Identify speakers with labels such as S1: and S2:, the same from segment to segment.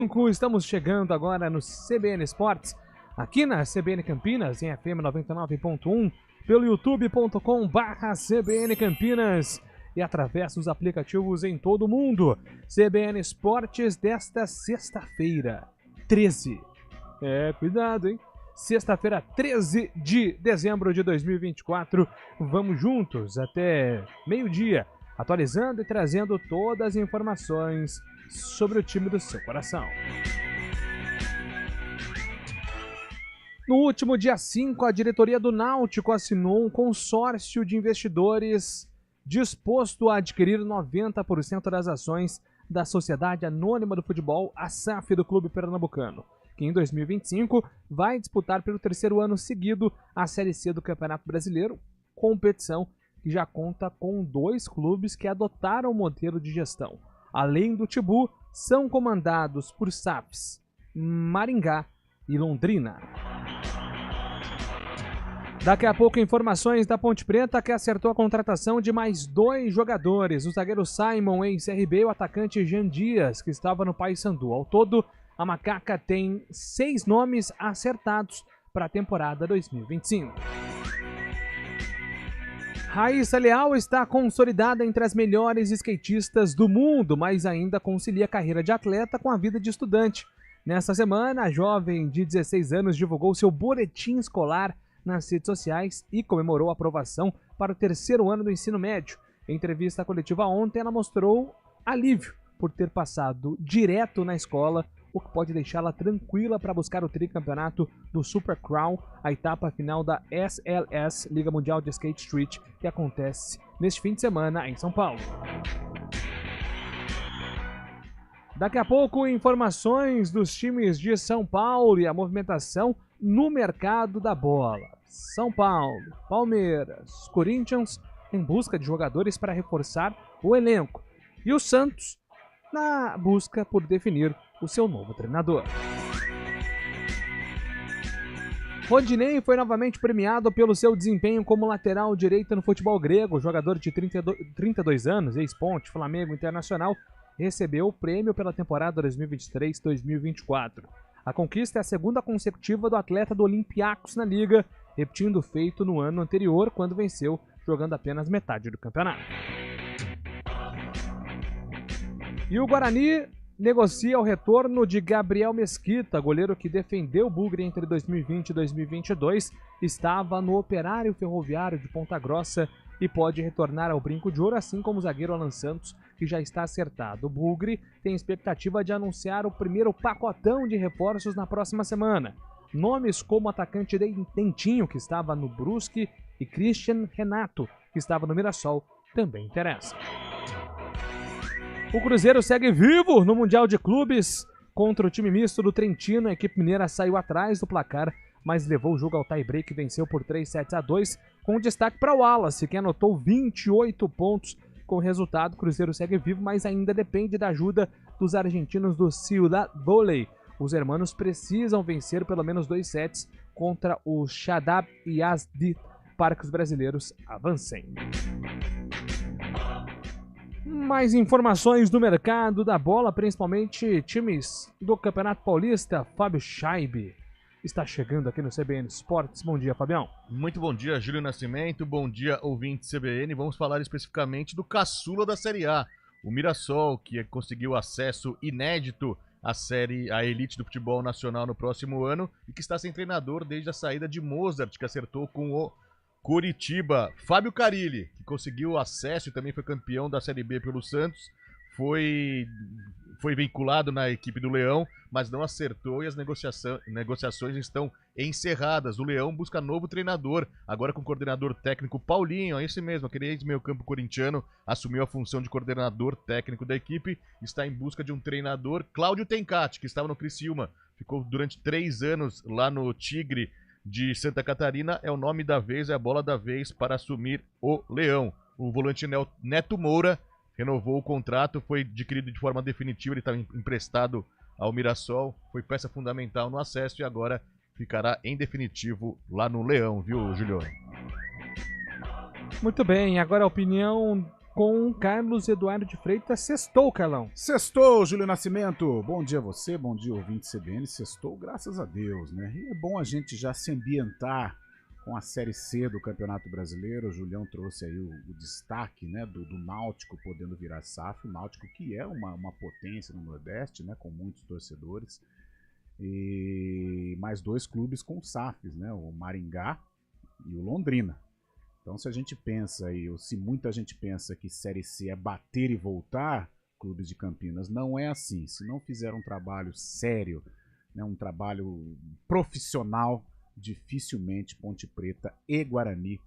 S1: Estamos chegando agora no CBN Esportes, aqui na CBN Campinas, em FM 99.1, pelo youtube.com/CBN Campinas e através dos aplicativos em todo o mundo. CBN Esportes desta sexta-feira, 13. Cuidado, hein? Sexta-feira, 13 de dezembro de 2024. Vamos juntos até meio-dia, atualizando e trazendo todas as informações sobre o time do seu coração. No último dia 5, a diretoria do Náutico assinou um consórcio de investidores disposto a adquirir 90% das ações da Sociedade Anônima do Futebol, a SAF do Clube Pernambucano, que em 2025 vai disputar pelo terceiro ano seguido a Série C do Campeonato Brasileiro, competição que já conta com 2 clubes que adotaram o modelo de gestão. Além do Tibu, são comandados por SAFs, Maringá e Londrina. Daqui a pouco, informações da Ponte Preta, que acertou a contratação de mais 2 jogadores. O zagueiro Simon, ex-CRB, e o atacante Jean Dias, que estava no Paysandu. Ao todo, a Macaca tem 6 nomes acertados para a temporada 2025. Raíssa Leal está consolidada entre as melhores skatistas do mundo, mas ainda concilia a carreira de atleta com a vida de estudante. Nesta semana, a jovem de 16 anos divulgou seu boletim escolar nas redes sociais e comemorou a aprovação para o terceiro ano do ensino médio. Em entrevista coletiva ontem, ela mostrou alívio por ter passado direto na escola, o que pode deixá-la tranquila para buscar o tricampeonato do Super Crown, a etapa final da SLS, Liga Mundial de Skate Street, que acontece neste fim de semana em São Paulo. Daqui a pouco, informações dos times de São Paulo e a movimentação no mercado da bola. São Paulo, Palmeiras, Corinthians em busca de jogadores para reforçar o elenco. E o Santos na busca por definir o seu novo treinador. Rodinei foi novamente premiado pelo seu desempenho como lateral direito no futebol grego. O jogador de 32 anos, ex-Ponte, Flamengo Internacional, recebeu o prêmio pela temporada 2023-2024. A conquista é a segunda consecutiva do atleta do Olympiacos na liga, repetindo o feito no ano anterior, quando venceu, jogando apenas metade do campeonato. E o Guarani negocia o retorno de Gabriel Mesquita, goleiro que defendeu o Bugre entre 2020 e 2022, estava no Operário Ferroviário de Ponta Grossa e pode retornar ao Brinco de Ouro, assim como o zagueiro Alan Santos, que já está acertado. O Bugre tem expectativa de anunciar o primeiro pacotão de reforços na próxima semana. Nomes como o atacante Dentinho, que estava no Brusque, e Christian Renato, que estava no Mirassol, também interessam. O Cruzeiro segue vivo no Mundial de Clubes contra o time misto do Trentino. A equipe mineira saiu atrás do placar, mas levou o jogo ao tie-break e venceu por 3-7-2, com destaque para o Wallace, que anotou 28 pontos. Com o resultado, o Cruzeiro segue vivo, mas ainda depende da ajuda dos argentinos do Ciudad Volley. Os hermanos precisam vencer pelo menos 2 sets contra o Shadab Yazdi para que os brasileiros avancem. Mais informações do mercado da bola, principalmente times do Campeonato Paulista. Fábio Scheibe está chegando aqui no CBN Esportes. Bom dia, Fabião.
S2: Muito bom dia, Júlio Nascimento. Bom dia, ouvinte CBN. Vamos falar especificamente do caçula da Série A, o Mirassol, que conseguiu acesso inédito à elite do futebol nacional no próximo ano e que está sem treinador desde a saída de Mozart, que acertou com o Coritiba. Fábio Carilli, que conseguiu acesso e também foi campeão da Série B pelo Santos, foi vinculado na equipe do Leão, mas não acertou e as negociações estão encerradas. O Leão busca novo treinador, agora com o coordenador técnico Paulinho, é esse mesmo, aquele ex-meio-campo corintiano, assumiu a função de coordenador técnico da equipe, está em busca de um treinador. Cláudio Tencati, que estava no Criciúma, ficou durante 3 anos lá no Tigre de Santa Catarina, é o nome da vez, é a bola da vez para assumir o Leão. O volante Neto Moura renovou o contrato, foi adquirido de forma definitiva, ele estava emprestado ao Mirassol, foi peça fundamental no acesso e agora ficará em definitivo lá no Leão, viu, Júlio?
S1: Muito bem, agora a opinião com Carlos Eduardo de Freitas. Sextou, Carlão.
S3: Sextou, Júlio Nascimento. Bom dia a você, bom dia ouvinte CBN. Sextou, graças a Deus, né? E é bom a gente já se ambientar com a Série C do Campeonato Brasileiro. O Julião trouxe aí o destaque, né, do Náutico podendo virar SAF. O Náutico que é uma potência no Nordeste, né, com muitos torcedores. E mais 2 clubes com SAFs, né, o Maringá e o Londrina. Então se a gente pensa aí, ou se muita gente pensa que Série C é bater e voltar, clubes de Campinas, não é assim. Se não fizer um trabalho sério, né, um trabalho profissional, dificilmente Ponte Preta e Guarani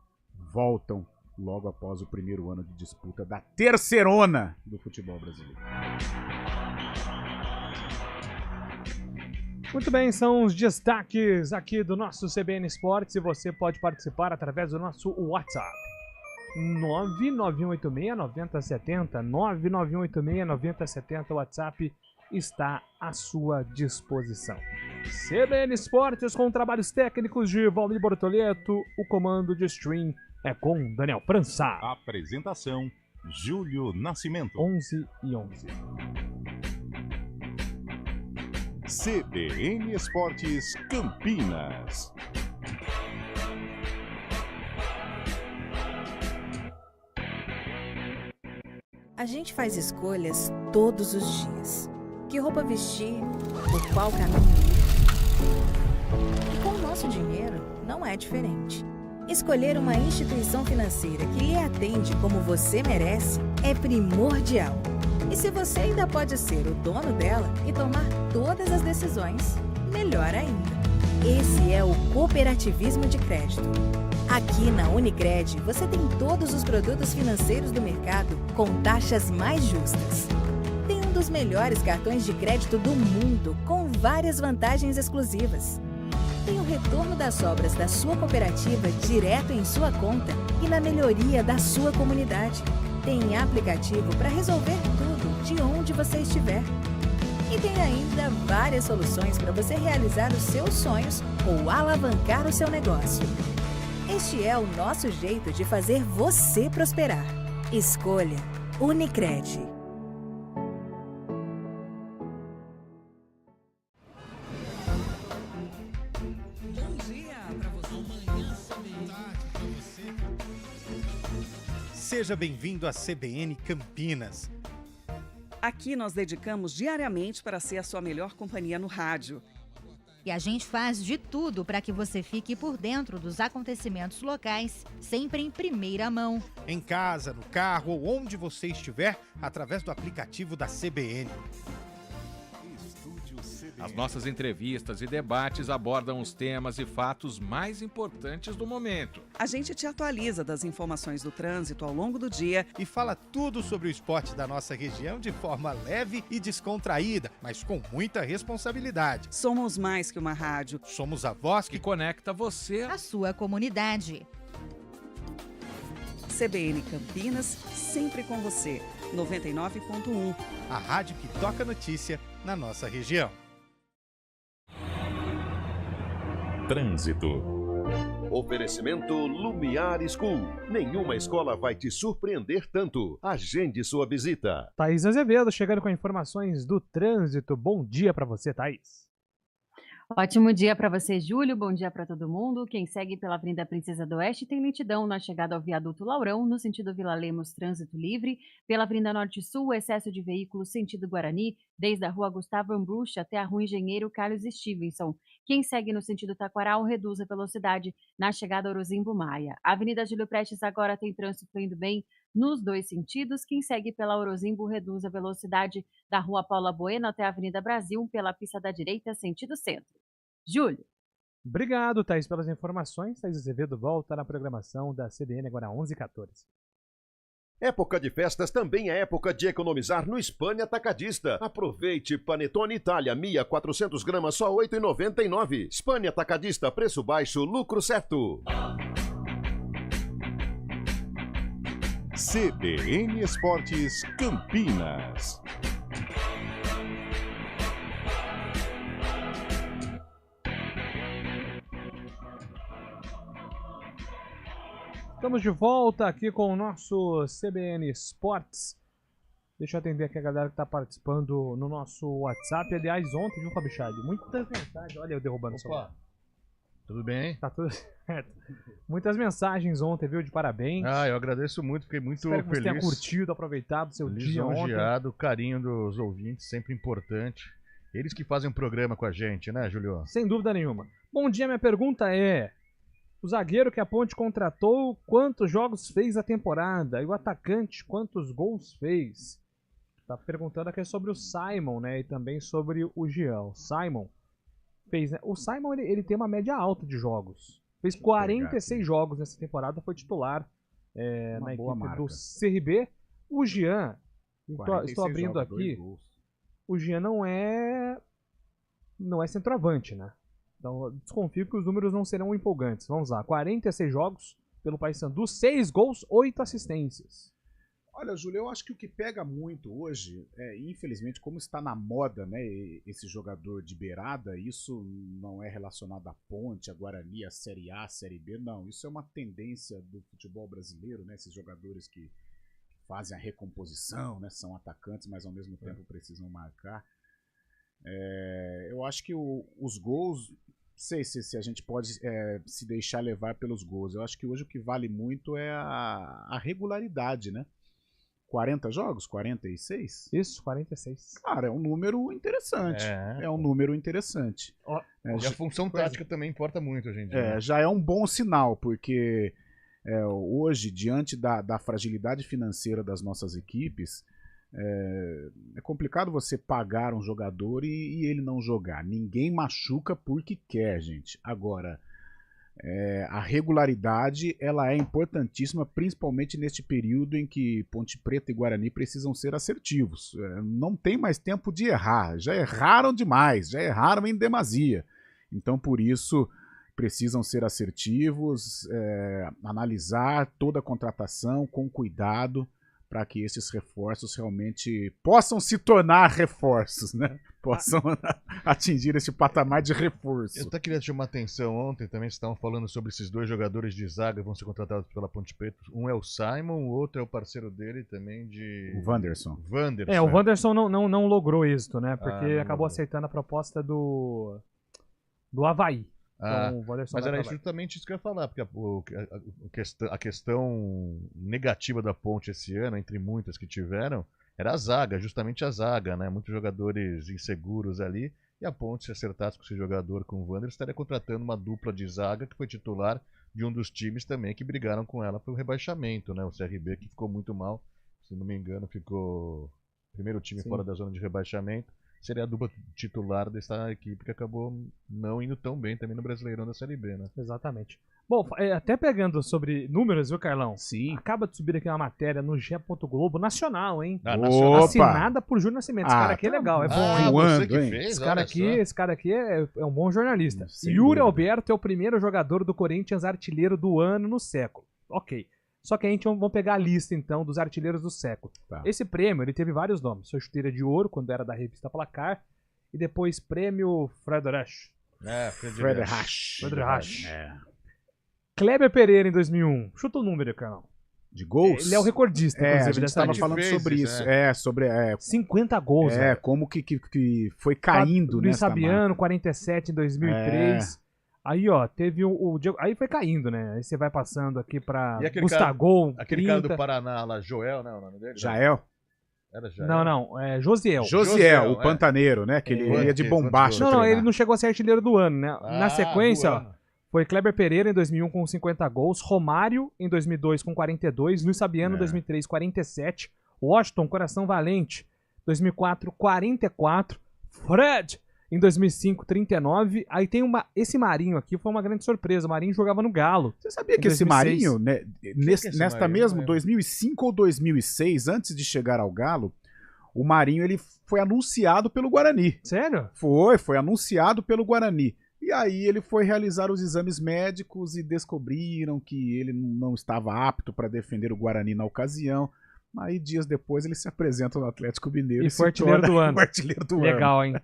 S3: voltam logo após o primeiro ano de disputa da terceirona do futebol brasileiro.
S1: Muito bem, são os destaques aqui do nosso CBN Esportes e você pode participar através do nosso WhatsApp. 99186-9070, 99186-9070, o WhatsApp está à sua disposição. CBN Esportes com trabalhos técnicos de Valmir Bortoleto, o comando de stream é com Daniel França.
S4: Apresentação, Júlio Nascimento.
S1: 11h11.
S4: CBN Esportes Campinas.
S5: A gente faz escolhas todos os dias. Que roupa vestir, por qual caminho ir. E com o nosso dinheiro não é diferente. Escolher uma instituição financeira que lhe atende como você merece é primordial. E se você ainda pode ser o dono dela e tomar todas as decisões, melhor ainda. Esse é o cooperativismo de crédito. Aqui na Unicred, você tem todos os produtos financeiros do mercado com taxas mais justas. Tem um dos melhores cartões de crédito do mundo, com várias vantagens exclusivas. Tem o retorno das obras da sua cooperativa direto em sua conta e na melhoria da sua comunidade. Tem aplicativo para resolver tudo de onde você estiver. E tem ainda várias soluções para você realizar os seus sonhos ou alavancar o seu negócio. Este é o nosso jeito de fazer você prosperar. Escolha Unicred.
S6: Bom dia para você. Amanhã, tarde para você. Seja bem-vindo à CBN Campinas.
S7: Aqui nós dedicamos diariamente para ser a sua melhor companhia no rádio.
S8: E a gente faz de tudo para que você fique por dentro dos acontecimentos locais, sempre em primeira mão.
S6: Em casa, no carro ou onde você estiver, através do aplicativo da CBN.
S9: As nossas entrevistas e debates abordam os temas e fatos mais importantes do momento.
S7: A gente te atualiza das informações do trânsito ao longo do dia
S6: E fala tudo sobre o esporte da nossa região de forma leve e descontraída, mas com muita responsabilidade.
S7: Somos mais que uma rádio.
S6: Somos a voz
S9: Que
S6: que
S9: conecta você.
S8: A sua comunidade.
S7: CBN Campinas, sempre com você. 99.1.
S6: a rádio que toca notícia na nossa região.
S4: Trânsito.
S10: Oferecimento Lumiar School. Nenhuma escola vai te surpreender tanto. Agende sua visita.
S1: Thaís Azevedo chegando com informações do trânsito. Bom dia para você, Thaís.
S11: Ótimo dia para você, Júlio. Bom dia para todo mundo. Quem segue pela Avenida Princesa do Oeste tem lentidão na chegada ao viaduto Laurão, no sentido Vila Lemos, trânsito livre. Pela Avenida Norte-Sul, excesso de veículos sentido Guarani, desde a Rua Gustavo Ambruch até a Rua Engenheiro Carlos Stevenson. Quem segue no sentido Taquaral reduz a velocidade na chegada a Orozimbo Maia. A Avenida Júlio Prestes agora tem trânsito fluindo bem nos dois sentidos. Quem segue pela Orozimbo reduz a velocidade da Rua Paula Bueno até a Avenida Brasil pela pista da direita, sentido centro. Júlio.
S1: Obrigado, Thaís, pelas informações. Thaís Azevedo volta na programação da CBN agora 11h14.
S10: Época de festas também é época de economizar no Espanha Atacadista. Aproveite Panetone Itália, Mia, 400 gramas, só R$ 8,99. Espanha Atacadista, preço baixo, lucro certo.
S4: CBN Esportes Campinas.
S1: Estamos de volta aqui com o nosso CBN Esportes. Deixa eu atender aqui a galera que tá participando no nosso WhatsApp. Aliás, ontem, viu, Fabichard? Muitas mensagens. Olha eu derrubando o celular.
S2: Tudo bem?
S1: Tá tudo certo. Muitas mensagens ontem, viu? De parabéns.
S2: Eu agradeço muito, fiquei muito
S1: Espero que
S2: feliz.
S1: você tenha curtido, aproveitado o seu dia ontem.
S2: Lisonjeado, o carinho dos ouvintes, sempre importante. Eles que fazem um programa com a gente, né, Julio?
S1: Sem dúvida nenhuma. Bom dia, minha pergunta é: o zagueiro que a Ponte contratou, quantos jogos fez a temporada? E o atacante, quantos gols fez? Tá perguntando aqui sobre o Simon, né? E também sobre o Jean. O Simon fez, né? O Simon, ele tem uma média alta de jogos. Fez 46 jogos nessa temporada, foi titular na equipe do CRB. O Jean, estou abrindo aqui, o Jean não é centroavante, né? Então, desconfio que os números não serão empolgantes. Vamos lá, 46 jogos pelo Paysandu, 6 gols, 8 assistências.
S3: Olha, Júlio, eu acho que o que pega muito hoje, infelizmente, como está na moda, né, esse jogador de beirada, isso não é relacionado à Ponte, à Guarani, à Série A, à Série B, não. Isso é uma tendência do futebol brasileiro, né, esses jogadores que fazem a recomposição, né, são atacantes, mas ao mesmo tempo precisam marcar. Eu acho que os gols, não sei se a gente pode se deixar levar pelos gols. Eu acho que hoje o que vale muito é a regularidade, né? 40 jogos? 46?
S1: Isso, 46.
S3: Cara, é um número interessante. É um número interessante.
S2: E a função tática também importa muito hoje em dia.
S3: Já é um bom sinal, porque hoje, diante da fragilidade financeira das nossas equipes, é complicado você pagar um jogador e ele não jogar. Ninguém machuca porque quer, gente. Agora, a regularidade ela é importantíssima, principalmente neste período em que Ponte Preta e Guarani precisam ser assertivos. Não tem mais tempo de errar. Já erraram demais, já erraram em demasia. Então, por isso, precisam ser assertivos, analisar toda a contratação com cuidado, para que esses reforços realmente possam se tornar reforços, né? Possam atingir esse patamar de reforço.
S2: Eu até queria te chamar a atenção ontem, também vocês estavam falando sobre esses dois jogadores de zaga que vão ser contratados pela Ponte Preta. Um é o Simon, o outro é o parceiro dele também
S3: o Wanderson.
S1: O Wanderson não logrou êxito, né? Porque acabou aceitando a proposta do Avaí. Então,
S2: mas era justamente isso que eu ia falar, porque a questão negativa da Ponte esse ano, entre muitas que tiveram, era a zaga, justamente a zaga, né? Muitos jogadores inseguros ali, e a Ponte, se acertasse com esse jogador, com o Wanderson, estaria contratando uma dupla de zaga que foi titular de um dos times também que brigaram com ela pelo rebaixamento, né? O CRB, que ficou muito mal, se não me engano, ficou primeiro time fora da zona de rebaixamento. Seria a dupla titular dessa equipe que acabou não indo tão bem também no Brasileirão da Série B, né?
S1: Exatamente. Bom, até pegando sobre números, viu, Carlão?
S3: Sim.
S1: Acaba de subir aqui uma matéria no G. Globo, nacional, hein?
S3: Nacional.
S1: Assinada por Júnior Nascimento. Esse cara aqui é legal, é bom, hein?
S3: Você que fez,
S1: esse cara aqui é um bom jornalista. Yuri Alberto é o primeiro jogador do Corinthians artilheiro do ano no século. Ok. Só que a gente vamos pegar a lista, então, dos artilheiros do século.
S3: Tá.
S1: Esse prêmio, ele teve vários nomes. Foi Chuteira de Ouro, quando era da revista Placar. E depois Prêmio Friedrich.
S3: Friedrich.
S1: Kleber Pereira, em 2001. Chuta o número, Carlão.
S3: De gols?
S1: Ele é o recordista, inclusive,
S3: a gente estava falando sobre isso.
S1: 50 gols.
S3: Como que foi caindo, né?
S1: Luiz Fabiano, 47 em 2003. Aí, ó, teve o Diego. Aí foi caindo, né? Aí você vai passando aqui pra Gustavo.
S2: Aquele cara do Paraná lá, Joel, né? O nome dele?
S3: Jael?
S2: Era Jael?
S1: Não, é Josiel.
S3: Josiel, o pantaneiro, né? Que ele ia de bombacha.
S1: Não, ele não chegou a ser artilheiro do ano, né? Na sequência, ó, foi Kleber Pereira em 2001 com 50 gols, Romário em 2002 com 42, Luiz Fabiano em 2003 47, Washington Coração Valente 2004 44, Fred em 2005, 39. Aí tem esse Marinho aqui, foi uma grande surpresa. O Marinho jogava no Galo.
S3: Você sabia que esse Marinho, né, nesta mesmo 2005 ou 2006, antes de chegar ao Galo, o Marinho ele foi anunciado pelo Guarani.
S1: Sério?
S3: Foi anunciado pelo Guarani. E aí ele foi realizar os exames médicos e descobriram que ele não estava apto para defender o Guarani na ocasião. Aí, dias depois, ele se apresenta no Atlético Mineiro
S1: e foi artilheiro do ano. Legal, hein?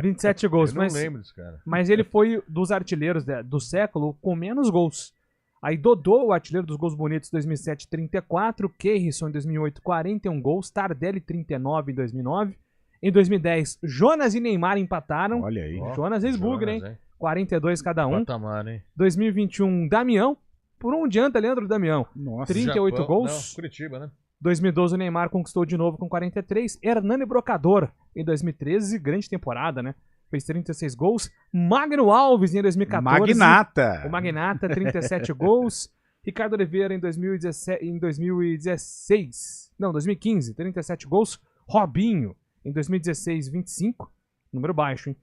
S1: 27 gols.
S2: Eu não lembro desse cara.
S1: Mas ele foi dos artilheiros do século com menos gols. Aí Dodô, o artilheiro dos gols bonitos, 2007, 34. Keirson, em 2008, 41 gols. Tardelli, 39 em 2009. Em 2010, Jonas e Neymar empataram.
S3: Olha aí.
S1: Jonas ex-Bugre, hein? 42 cada um.
S2: Patamar, hein?
S1: 2021, Damião. Por onde anda, Leandro Damião?
S3: Nossa.
S1: 38
S2: Japão,
S1: gols.
S2: Não, Curitiba, né?
S1: 2012, o Neymar conquistou de novo com 43. Hernani Brocador, em 2013, grande temporada, né? Fez 36 gols. Magno Alves, em 2014.
S3: Magnata.
S1: O Magnata, 37 gols. Ricardo Oliveira, em 2016. Não, 2015, 37 gols. Robinho, em 2016, 25. Número baixo, hein?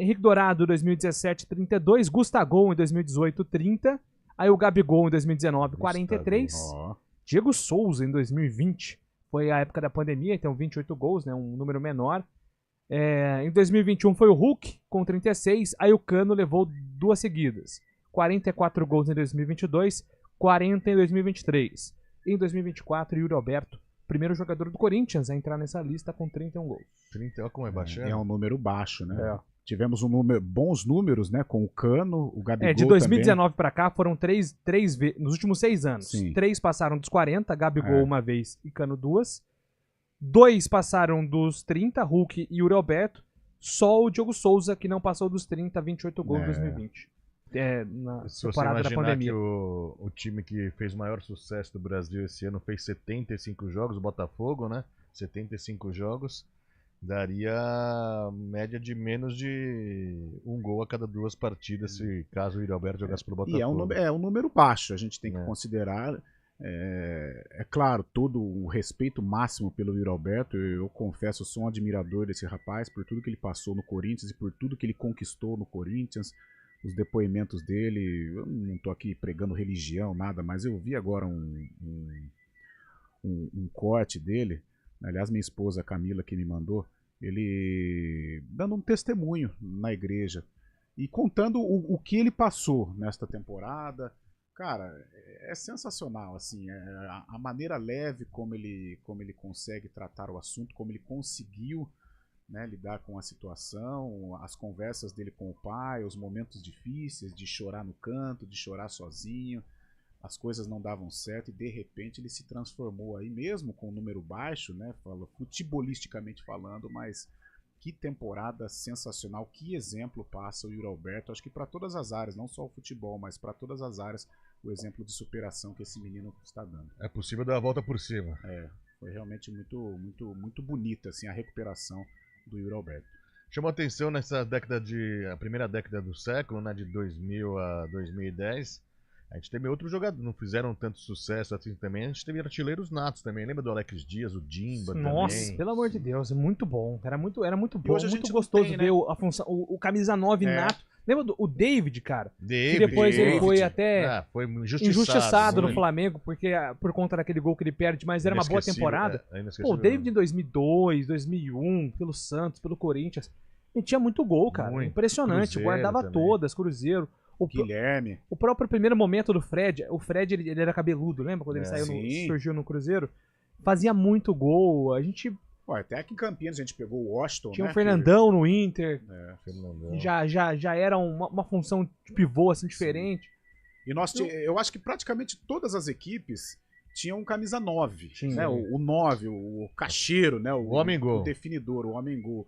S1: Henrique Dourado, 2017, 32. Gustavo, em 2018, 30. Aí o Gabigol, em 2019, 43.
S3: Ó.
S1: Diego Souza, em 2020. Foi a época da pandemia, então 28 gols, né? Um número menor. Em 2021 foi o Hulk, com 36. Aí o Cano levou 2 seguidas. 44 gols em 2022, 40 em 2023. Em 2024, Yuri Alberto, primeiro jogador do Corinthians a entrar nessa lista com 31 gols.
S2: 30, olha como é baixo.
S3: É um número baixo, né?
S1: É.
S3: Tivemos bons números, né? Com o Cano, o Gabigol
S1: de 2019 para cá foram 3 vezes, nos últimos 6 anos.
S3: Sim.
S1: 3 passaram dos 40, Gabigol uma vez e Cano 2. 2 passaram dos 30, Hulk e Yuri Alberto. Só o Diogo Souza que não passou dos 30, 28 gols em 2020. Na
S2: Se você
S1: temporada da
S2: imaginar
S1: pandemia.
S2: que o time que fez o maior sucesso do Brasil esse ano fez 75 jogos, o Botafogo, né? 75 jogos. Daria média de menos de 1 gol a cada 2 partidas, se caso o Yuri Alberto jogasse pelo Botafogo.
S3: E é um número baixo, a gente tem que considerar. É claro, todo o respeito máximo pelo Yuri Alberto. Eu confesso, eu sou um admirador desse rapaz por tudo que ele passou no Corinthians e por tudo que ele conquistou no Corinthians. Os depoimentos dele, eu não tô aqui pregando religião, nada, mas eu vi agora um corte dele. Aliás, minha esposa Camila que me mandou, ele dando um testemunho na igreja e contando o que ele passou nesta temporada. Cara, é sensacional, assim, a maneira leve como ele consegue tratar o assunto, como ele conseguiu, né, lidar com a situação, as conversas dele com o pai, os momentos difíceis de chorar no canto, de chorar sozinho. As coisas não davam certo e de repente ele se transformou aí, mesmo com um número baixo, né, futebolisticamente falando, mas que temporada sensacional, que exemplo passa o Yuri Alberto. Acho que para todas as áreas, não só o futebol, mas para todas as áreas, o exemplo de superação que esse menino está dando.
S2: É possível dar a volta por cima.
S3: Foi realmente muito bonita assim, a recuperação do Yuri Alberto.
S2: Chamou atenção nessa a primeira década do século, né, de 2000 a 2010. A gente teve outros jogadores, não fizeram tanto sucesso assim também. A gente teve artilheiros natos também. Lembra do Alex Dias, o Dimba também?
S1: Nossa, pelo amor de Deus, é muito bom. Era muito bom,
S3: hoje a
S1: muito
S3: gente
S1: gostoso
S3: não tem,
S1: ver
S3: né?
S1: a função, o camisa 9 nato. Lembra o David, cara?
S2: David,
S1: que depois ele foi até
S2: foi
S1: injustiçado no
S2: foi.
S1: Flamengo por conta daquele gol que ele perde, mas era uma boa temporada. Pô, o David em 2002, 2001, pelo Santos, pelo Corinthians, ele tinha muito gol, cara.
S2: Muito.
S1: Impressionante,
S2: Cruzeiro
S1: guardava
S2: também.
S1: todas, Cruzeiro.
S3: Guilherme.
S1: O próprio primeiro momento do Fred, o Fred ele era cabeludo, lembra? Quando ele
S3: Sim.
S1: surgiu no Cruzeiro. Fazia muito gol, a gente...
S3: Pô, até aqui em Campinas a gente pegou o Washington,
S1: Tinha
S3: né,
S1: o Fernandão no Inter.
S2: Fernandão.
S1: Já era uma função de pivô assim diferente.
S3: E eu acho que praticamente todas as equipes tinham um camisa 9.
S1: Sim.
S3: Né? O 9, o cacheiro, né?
S2: O homem-gol.
S3: O definidor, o homem-gol.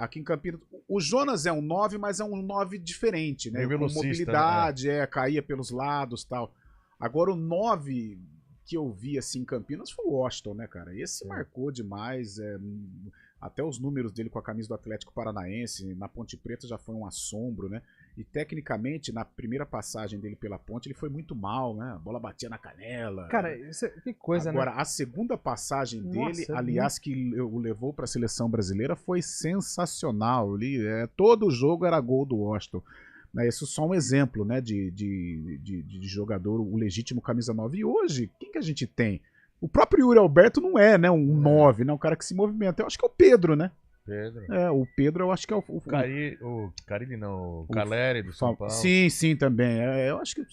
S3: Aqui em Campinas, o Jonas é um 9, mas é um 9 diferente, né? Com mobilidade, caía pelos lados e tal. Agora o 9 que eu vi assim em Campinas foi o Washington, né, cara? Esse marcou demais. Até os números dele com a camisa do Atlético Paranaense, na Ponte Preta já foi um assombro, né? E tecnicamente, na primeira passagem dele pela ponte, ele foi muito mal, né? A bola batia na canela.
S1: Cara, que coisa,
S3: Agora,
S1: né?
S3: A segunda passagem
S1: Nossa,
S3: dele, aliás, que o levou para a seleção brasileira, foi sensacional. Todo jogo era gol do Washington. Isso é só um exemplo, né, de jogador, o legítimo camisa 9. E hoje, quem que a gente tem? O próprio Yuri Alberto não é, né, um 9, né? Um cara que se movimenta. Eu acho que é o Pedro, né? O Pedro eu acho que é o
S2: Carilli não, o Caleri do São Paulo.
S3: Sim, também. Eu acho que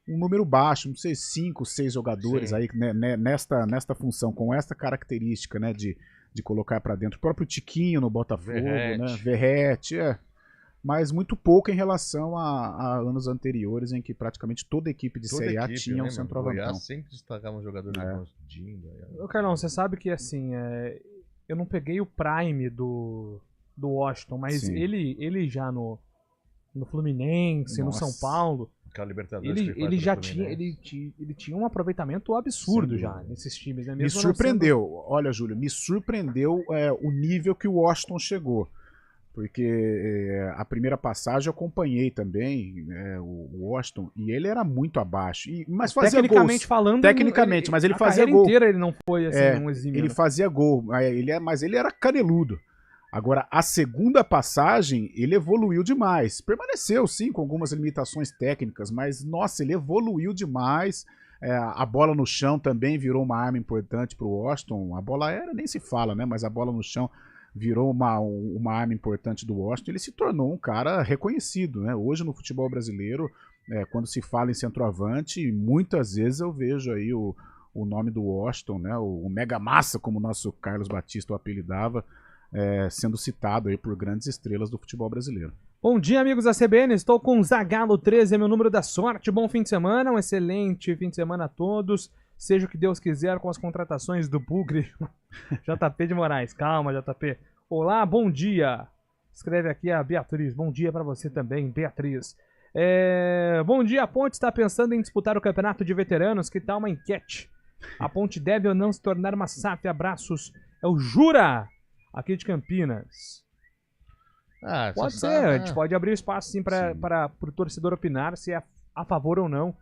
S3: um número baixo, não sei, 5, 6 jogadores aí né, nesta função, com essa característica, né, de colocar pra dentro. O próprio Tiquinho no Botafogo,
S2: Verrete.
S3: né? Verrete, mas muito pouco em relação a anos anteriores, em que praticamente toda equipe de Série A tinha um centroavantão.
S2: Goiás sempre destacava um jogador de
S1: Ô, Carlão, você sabe que assim, eu não peguei o prime do Washington, mas ele já no Fluminense, no São Paulo, ele já tinha um aproveitamento absurdo já nesses times, né?
S3: Me surpreendeu, olha, Júlio, me surpreendeu o nível que o Washington chegou. Porque a primeira passagem eu acompanhei também o Washington e ele era muito abaixo. Mas fazia
S1: tecnicamente
S3: gols.
S1: falando,
S3: tecnicamente, mas ele fazia
S1: A
S3: gol.
S1: carreira inteira ele não foi assim, um exímio.
S3: Ele
S1: né?
S3: fazia gol, mas ele era caneludo. Agora, a segunda passagem, ele evoluiu demais. Permaneceu, sim, com algumas limitações técnicas, mas, nossa, ele evoluiu demais. A bola no chão também virou uma arma importante para o Washington. A bola aérea nem se fala, né? Mas a bola no chão virou uma arma importante do Washington. Ele se tornou um cara reconhecido, né? Hoje no futebol brasileiro, quando se fala em centroavante, muitas vezes eu vejo aí o nome do Washington, né? O Mega Massa, como o nosso Carlos Batista o apelidava, sendo citado aí por grandes estrelas do futebol brasileiro.
S1: Bom dia, amigos da CBN. Estou com o Zagalo 13, é meu número da sorte. Bom fim de semana, um excelente fim de semana a todos. Seja o que Deus quiser com as contratações do Bugre. JP de Moraes, calma, JP. Olá, bom dia. Escreve aqui a Beatriz. Bom dia para você também, Beatriz. Bom dia, a Ponte está pensando em disputar o campeonato de veteranos. Que tal uma enquete? A Ponte deve ou não se tornar uma SAF? Abraços. É o Jura, aqui de Campinas. Pode ser, a gente pode abrir espaço sim para o torcedor opinar se é a favor ou não.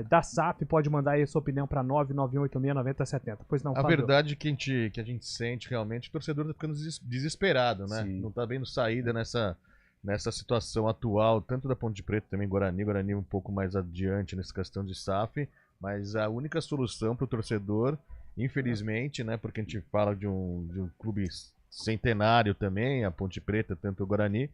S1: Da SAF, pode mandar aí a sua opinião para 991869070. Pois não,
S2: a verdade que a gente sente realmente, o torcedor tá ficando desesperado, né? Sim. Não tá vendo saída nessa situação atual, tanto da Ponte Preta também, Guarani um pouco mais adiante nessa questão de SAF, mas a única solução para o torcedor, infelizmente, né? Porque a gente fala de um clube centenário também, a Ponte Preta, tanto o Guarani,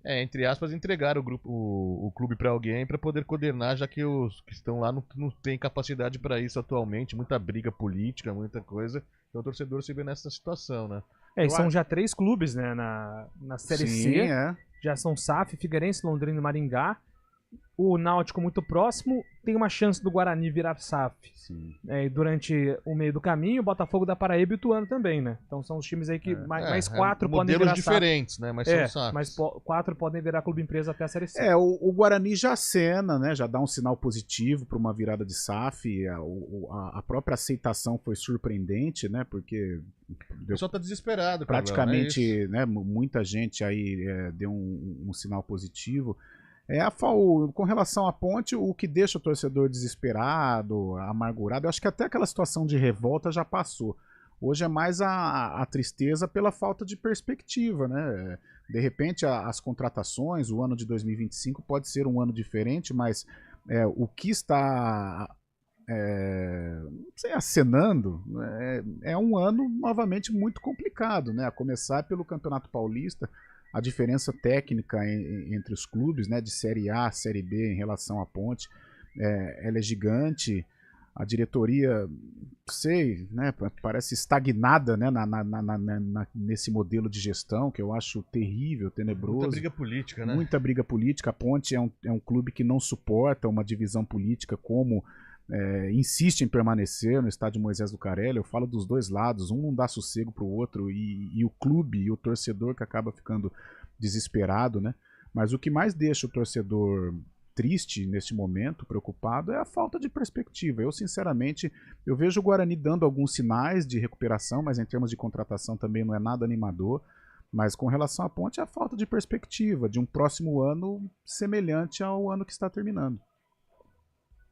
S2: entre aspas, entregar o clube para alguém para poder coordenar, já que os que estão lá não têm capacidade para isso atualmente, muita briga política, muita coisa, então o torcedor se vê nessa situação, né?
S1: São já 3 clubes, né, na Série C, já são SAF, Figueirense, Londrina e Maringá. O Náutico muito próximo, tem uma chance do Guarani virar SAF durante o meio do caminho, o Botafogo da Paraíba e o Ituano também, né? Então são os times aí que mais 4 podem virar SAF.
S2: Modelos diferentes, né? Mas são SAFs.
S1: Mas 4 podem virar clube empresa até a Série C.
S3: O Guarani já acena, né? Já dá um sinal positivo para uma virada de SAF. A própria aceitação foi surpreendente, né? Porque
S2: o pessoal tá desesperado.
S3: Praticamente, né? Muita gente aí deu um sinal positivo. Com relação à Ponte, o que deixa o torcedor desesperado, amargurado, eu acho que até aquela situação de revolta já passou. Hoje é mais a tristeza pela falta de perspectiva, né? De repente, as contratações, o ano de 2025 pode ser um ano diferente, mas o que está acenando é um ano novamente muito complicado, né? A começar pelo Campeonato Paulista. A diferença técnica entre os clubes, né, de Série A, Série B em relação à Ponte, ela é gigante. A diretoria, né, parece estagnada, né, nesse modelo de gestão, que eu acho terrível, tenebroso.
S2: Muita briga política, né?
S3: Muita briga política. A Ponte é um clube que não suporta uma divisão política como insiste em permanecer no estádio Moisés Lucarelli. Eu falo dos dois lados, um não dá sossego para o outro, e o clube e o torcedor que acaba ficando desesperado, né? Mas o que mais deixa o torcedor triste neste momento, preocupado, é a falta de perspectiva. Eu, sinceramente, eu vejo o Guarani dando alguns sinais de recuperação, mas em termos de contratação também não é nada animador. Mas com relação à Ponte, é a falta de perspectiva de um próximo ano semelhante ao ano que está terminando.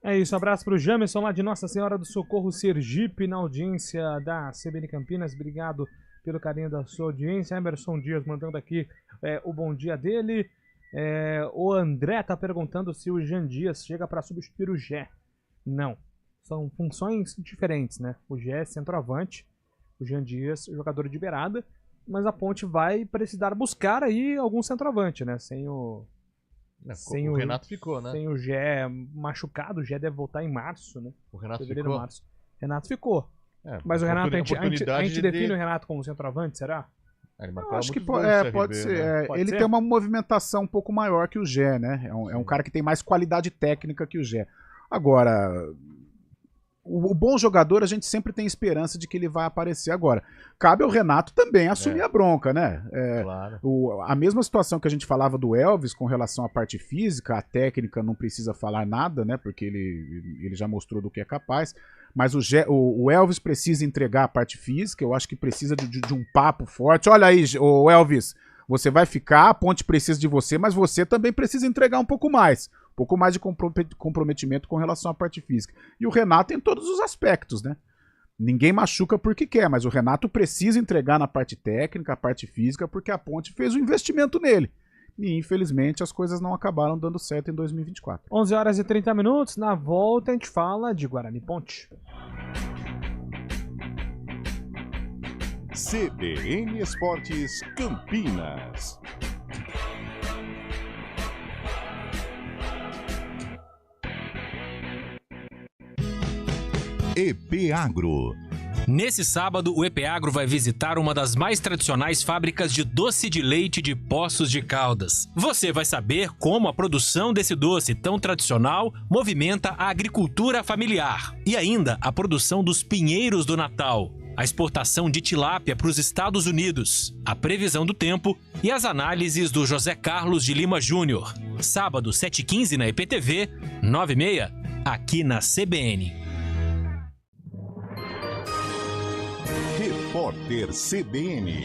S1: É isso, abraço para o Jamerson lá de Nossa Senhora do Socorro, Sergipe, na audiência da CBN Campinas. Obrigado pelo carinho da sua audiência. Emerson Dias mandando aqui o bom dia dele. O André tá perguntando se o Jean Dias chega para substituir o Gé. Não, são funções diferentes, né? O Gé é centroavante, o Jean Dias jogador de beirada, mas a Ponte vai precisar buscar aí algum centroavante, né? O
S2: Renato ficou, né?
S1: Sem o Gé machucado, o Gé deve voltar em março, né?
S2: O Renato
S1: Fevereiro,
S2: ficou?
S1: Renato ficou. Mas o Renato, a gente define o Renato como centroavante, será?
S2: Ele
S3: Eu
S2: marcava
S3: acho que
S2: muitos gols no CRB,
S3: pode ser.
S2: né?
S1: Pode
S3: Ele
S1: ser?
S3: tem uma movimentação um pouco maior que o Gé, né? É um cara que tem mais qualidade técnica que o Gé. Agora, o bom jogador, a gente sempre tem esperança de que ele vai aparecer agora. Cabe ao Renato também assumir a bronca, né?
S2: Claro.
S3: A mesma situação que a gente falava do Elvis com relação à parte física, a técnica não precisa falar nada, né? Porque ele já mostrou do que é capaz. Mas o Elvis precisa entregar a parte física, eu acho que precisa de um papo forte. Olha aí, o Elvis, você vai ficar, a Ponte precisa de você, mas você também precisa entregar um pouco mais. Um pouco mais de comprometimento com relação à parte física. E o Renato em todos os aspectos, né? Ninguém machuca porque quer, mas o Renato precisa entregar na parte técnica, a parte física, porque a Ponte fez um investimento nele. E infelizmente as coisas não acabaram dando certo em 2024.
S1: 11 horas e 30 minutos. Na volta a gente fala de Guarani Ponte.
S4: CBN Esportes Campinas. EP Agro.
S12: Nesse sábado, o EP Agro vai visitar uma das mais tradicionais fábricas de doce de leite de Poços de Caldas. Você vai saber como a produção desse doce tão tradicional movimenta a agricultura familiar e ainda a produção dos pinheiros do Natal, a exportação de tilápia para os Estados Unidos, a previsão do tempo e as análises do José Carlos de Lima Júnior. Sábado, 7h15 na EPTV, 9h30, aqui na CBN.
S4: Repórter CBN.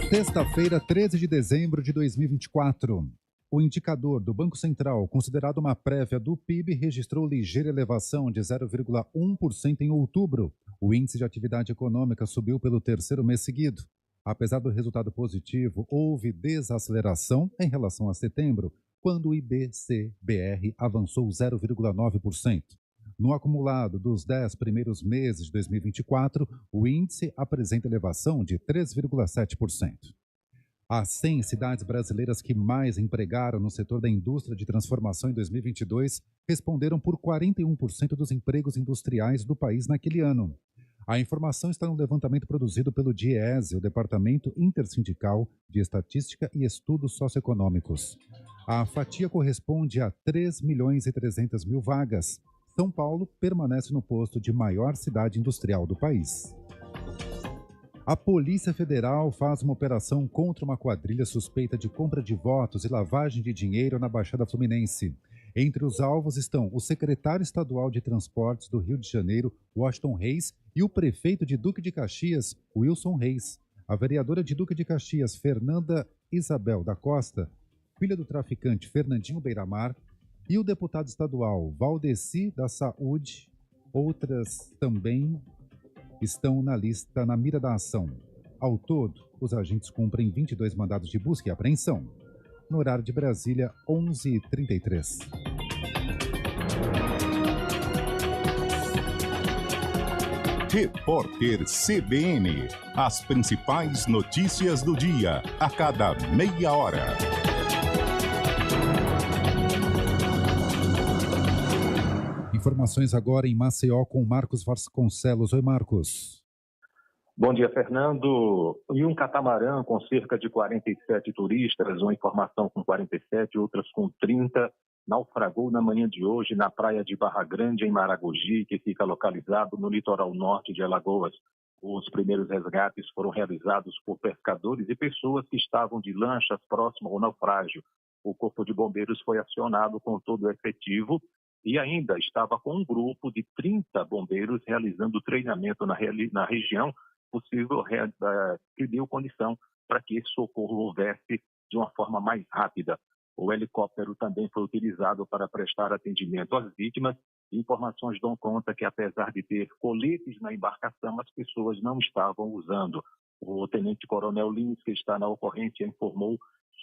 S13: Sexta-feira, 13 de dezembro de 2024. O indicador do Banco Central, considerado uma prévia do PIB, registrou ligeira elevação de 0,1% em outubro. O índice de atividade econômica subiu pelo terceiro mês seguido. Apesar do resultado positivo, houve desaceleração em relação a setembro, quando o IBC-BR avançou 0,9%. No acumulado dos 10 primeiros meses de 2024, o índice apresenta elevação de 3,7%. As 100 cidades brasileiras que mais empregaram no setor da indústria de transformação em 2022 responderam por 41% dos empregos industriais do país naquele ano. A informação está no levantamento produzido pelo DIEESE, o Departamento Intersindical de Estatística e Estudos Socioeconômicos. A fatia corresponde a 3.300.000 vagas. São Paulo permanece no posto de maior cidade industrial do país. A Polícia Federal faz uma operação contra uma quadrilha suspeita de compra de votos e lavagem de dinheiro na Baixada Fluminense. Entre os alvos estão o secretário estadual de Transportes do Rio de Janeiro, Washington Reis, e o prefeito de Duque de Caxias, Wilson Reis. A vereadora de Duque de Caxias, Fernanda Isabel da Costa, filha do traficante Fernandinho Beiramar, e o deputado estadual Valdeci da Saúde. Outras também estão na lista na mira da ação. Ao todo, os agentes cumprem 22 mandados de busca e apreensão. No horário de Brasília, 11h33.
S4: Repórter CBN. As principais notícias do dia, a cada meia hora.
S13: Informações agora em Maceió com Marcos Vasconcelos. Oi, Marcos.
S14: Bom dia, Fernando. E um catamarã com cerca de 47 turistas, uma informação com 47, outras com 30, naufragou na manhã de hoje na praia de Barra Grande, em Maragogi, que fica localizado no litoral norte de Alagoas. Os primeiros resgates foram realizados por pescadores e pessoas que estavam de lanchas próximo ao naufrágio. O Corpo de Bombeiros foi acionado com todo o efetivo e ainda estava com um grupo de 30 bombeiros realizando treinamento na região, possível que deu condição para que esse socorro houvesse de uma forma mais rápida. O helicóptero também foi utilizado para prestar atendimento às vítimas. Informações dão conta que, apesar de ter coletes na embarcação, as pessoas não estavam usando. O tenente-coronel Lins, que está na ocorrência, informou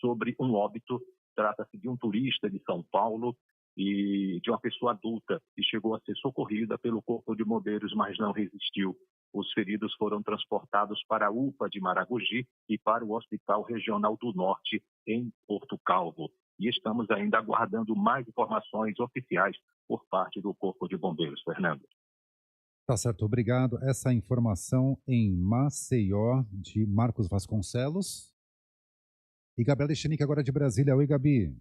S14: sobre um óbito. Trata-se de um turista de São Paulo e de uma pessoa adulta que chegou a ser socorrida pelo Corpo de Bombeiros, mas não resistiu. Os feridos foram transportados para a UPA de Maragogi e para o Hospital Regional do Norte, em Porto Calvo. E estamos ainda aguardando mais informações oficiais por parte do Corpo de Bombeiros, Fernando.
S13: Tá certo, obrigado. Essa informação em Maceió, de Marcos Vasconcelos. E Gabriela Echenique, agora de Brasília. Oi, Gabi.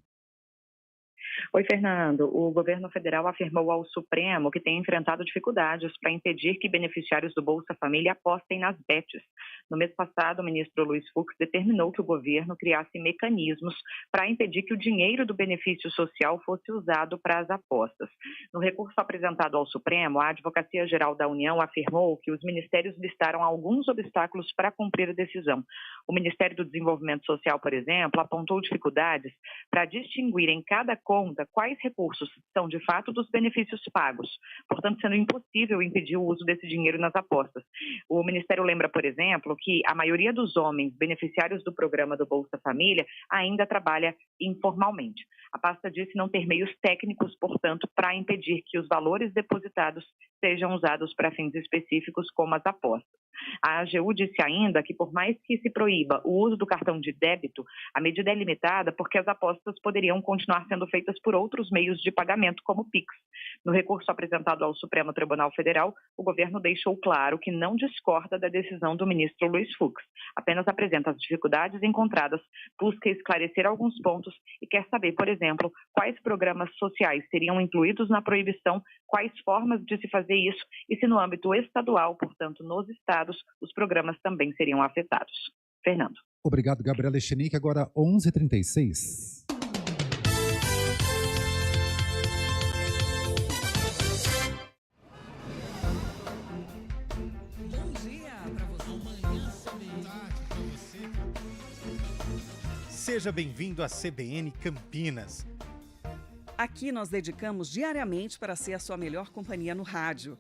S15: Oi, Fernando. O governo federal afirmou ao Supremo que tem enfrentado dificuldades para impedir que beneficiários do Bolsa Família apostem nas bets. No mês passado, o ministro Luiz Fux determinou que o governo criasse mecanismos para impedir que o dinheiro do benefício social fosse usado para as apostas. No recurso apresentado ao Supremo, a Advocacia Geral da União afirmou que os ministérios listaram alguns obstáculos para cumprir a decisão. O Ministério do Desenvolvimento Social, por exemplo, apontou dificuldades para distinguir em cada conta quais recursos são de fato dos benefícios pagos, portanto sendo impossível impedir o uso desse dinheiro nas apostas. O Ministério lembra, por exemplo, que a maioria dos homens beneficiários do programa do Bolsa Família ainda trabalha informalmente. A pasta disse não ter meios técnicos, portanto, para impedir que os valores depositados sejam usados para fins específicos como as apostas. A AGU disse ainda que, por mais que se proíba o uso do cartão de débito, a medida é limitada porque as apostas poderiam continuar sendo feitas por outros meios de pagamento, como o Pix. No recurso apresentado ao Supremo Tribunal Federal, o governo deixou claro que não discorda da decisão do ministro Luiz Fux, apenas apresenta as dificuldades encontradas, busca esclarecer alguns pontos e quer saber, por exemplo, quais programas sociais seriam incluídos na proibição, quais formas de se fazer isso e se no âmbito estadual, portanto nos estados, os programas também seriam afetados. Fernando.
S13: Obrigado, Gabriela Echenique. Agora 11h36.
S6: Seja bem-vindo à CBN Campinas.
S7: Aqui nós dedicamos diariamente para ser a sua melhor companhia no rádio.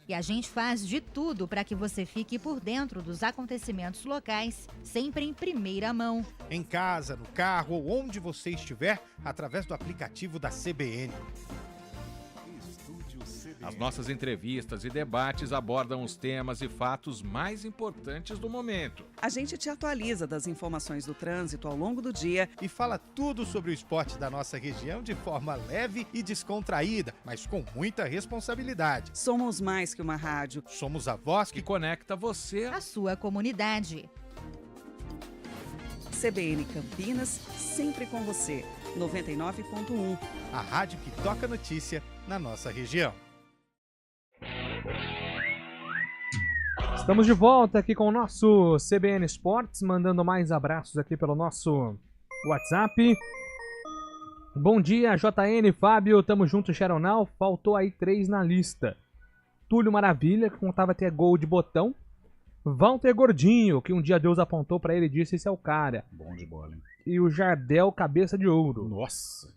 S8: E a gente faz de tudo para que você fique por dentro dos acontecimentos locais, sempre em primeira mão.
S6: Em casa, no carro ou onde você estiver, através do aplicativo da CBN.
S9: As nossas entrevistas e debates abordam os temas e fatos mais importantes do momento.
S7: A gente te atualiza das informações do trânsito ao longo do dia
S6: e fala tudo sobre o esporte da nossa região de forma leve e descontraída, mas com muita responsabilidade.
S7: Somos mais que uma rádio.
S6: Somos a voz que
S9: conecta você
S8: à sua comunidade.
S7: CBN Campinas, sempre com você. 99.1.
S6: A rádio que toca notícia na nossa região.
S1: Estamos de volta aqui com o nosso CBN Esportes, mandando mais abraços aqui pelo nosso WhatsApp. Bom dia, JN, Fábio, tamo junto, Xeronal. Faltou aí 3 na lista. Túlio Maravilha, que contava ter gol de botão. Walter Gordinho, que um dia Deus apontou pra ele e disse, esse é o cara.
S3: Bom de bola, hein?
S1: E o Jardel, cabeça de ouro.
S3: Nossa.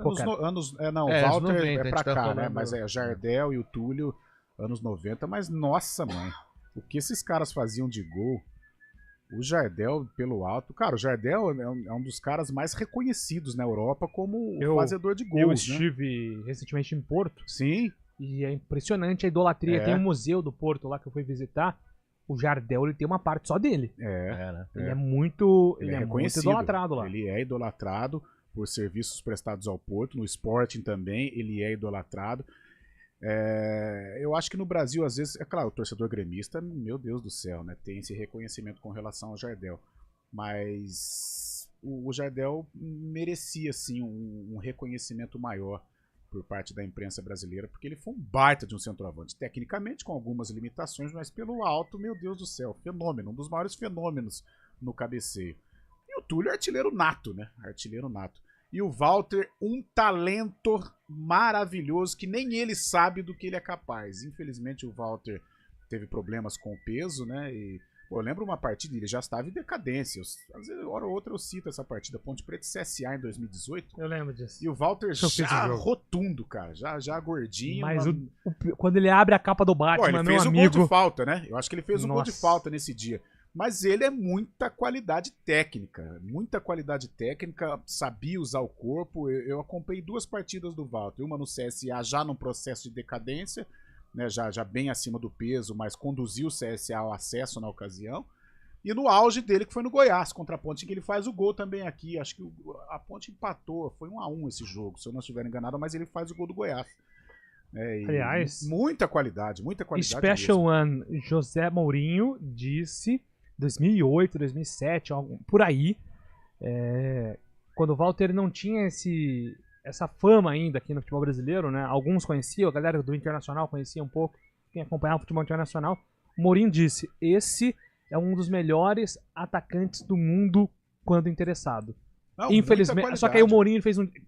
S1: Pô,
S3: Walter
S2: 90,
S3: é pra cá,
S2: falando,
S3: né? Mas é Jardel e o Túlio, anos 90. Mas, nossa, mãe, o que esses caras faziam de gol? O Jardel pelo alto. Cara, o Jardel é um dos caras mais reconhecidos na Europa como fazedor de gols.
S1: Eu estive recentemente em Porto.
S3: Sim.
S1: E é impressionante a idolatria. Tem um museu do Porto lá que eu fui visitar. O Jardel, ele tem uma parte só dele. Ele é muito muito idolatrado lá.
S3: Ele é idolatrado por serviços prestados ao Porto. No Sporting também, ele é idolatrado. Eu acho que no Brasil, às vezes, é claro, o torcedor gremista, meu Deus do céu, né, tem esse reconhecimento com relação ao Jardel. Mas o Jardel merecia, sim, um reconhecimento maior por parte da imprensa brasileira, porque ele foi um baita de um centroavante, tecnicamente com algumas limitações, mas pelo alto, meu Deus do céu, fenômeno, um dos maiores fenômenos no cabeceio. E o Túlio é artilheiro nato, né? Artilheiro nato. E o Walter, um talento maravilhoso que nem ele sabe do que ele é capaz. Infelizmente o Walter teve problemas com o peso, né? E eu lembro uma partida, ele já estava em decadência. Às vezes, hora ou outra eu cito essa partida, Ponte Preta e CSA em 2018.
S1: Eu lembro disso.
S3: E o Walter já rotundo, cara, já gordinho.
S1: Mas quando ele abre a capa do Batman,
S3: ele fez o gol de falta, né? Eu acho que ele fez o gol de falta nesse dia. Mas ele é muita qualidade técnica, sabia usar o corpo. Eu acompanhei 2 partidas do Walter, uma no CSA já num processo de decadência, né, já bem acima do peso, mas conduziu o CSA ao acesso na ocasião. E no auge dele, que foi no Goiás, contra a Ponte, em que ele faz o gol também aqui. Acho que a Ponte empatou, foi 1-1 esse jogo, se eu não estiver enganado, mas ele faz o gol do Goiás.
S1: Aliás,
S3: muita qualidade
S1: Special One José Mourinho disse, 2008, 2007, por aí, quando o Walter não tinha essa fama ainda aqui no futebol brasileiro, né? Alguns conheciam, a galera do Internacional conhecia um pouco, quem acompanhava o futebol internacional. O Mourinho disse, esse é um dos melhores atacantes do mundo quando interessado.
S3: Não,
S1: infelizmente, só que aí o Mourinho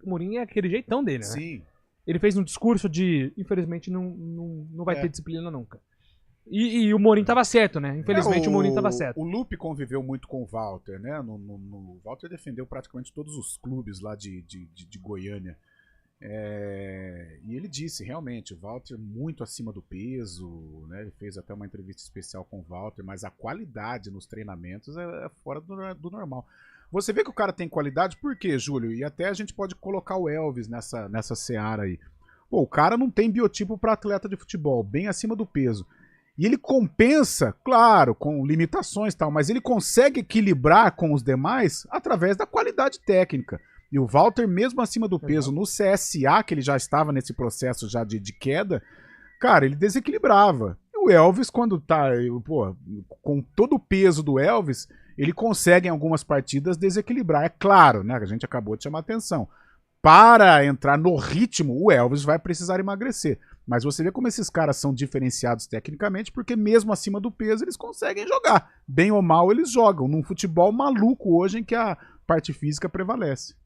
S1: o Mourinho é aquele jeitão dele, né?
S3: Sim.
S1: Ele fez um discurso de, infelizmente, não vai ter disciplina nunca. E o Mourinho tava certo, né? Infelizmente o Mourinho tava certo.
S3: O Lupe conviveu muito com o Walter, né? O Walter defendeu praticamente todos os clubes lá de Goiânia. E ele disse, realmente, o Walter muito acima do peso, né? Ele fez até uma entrevista especial com o Walter, mas a qualidade nos treinamentos é fora do normal. Você vê que o cara tem qualidade, por quê, Júlio? E até a gente pode colocar o Elvis nessa seara aí. Pô, o cara não tem biotipo para atleta de futebol, bem acima do peso. E ele compensa, claro, com limitações e tal, mas ele consegue equilibrar com os demais através da qualidade técnica. E o Walter, mesmo acima do peso, no CSA, que ele já estava nesse processo já de queda, cara, ele desequilibrava. E o Elvis, quando tá, com todo o peso do Elvis, ele consegue em algumas partidas desequilibrar. É claro, né? A gente acabou de chamar a atenção. Para entrar no ritmo, o Elvis vai precisar emagrecer. Mas você vê como esses caras são diferenciados tecnicamente, porque mesmo acima do peso eles conseguem jogar. Bem ou mal eles jogam, num futebol maluco hoje em que a parte física prevalece.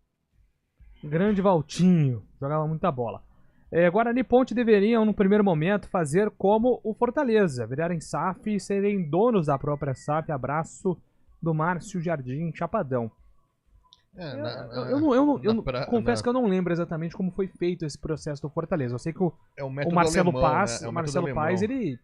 S1: Grande Valtinho, jogava muita bola. Guarani e Ponte deveriam, no primeiro momento, fazer como o Fortaleza, virarem SAF e serem donos da própria SAF. Abraço do Márcio Jardim Chapadão. Confesso que eu não lembro exatamente como foi feito esse processo do Fortaleza. Eu sei que o Marcelo Paz, ele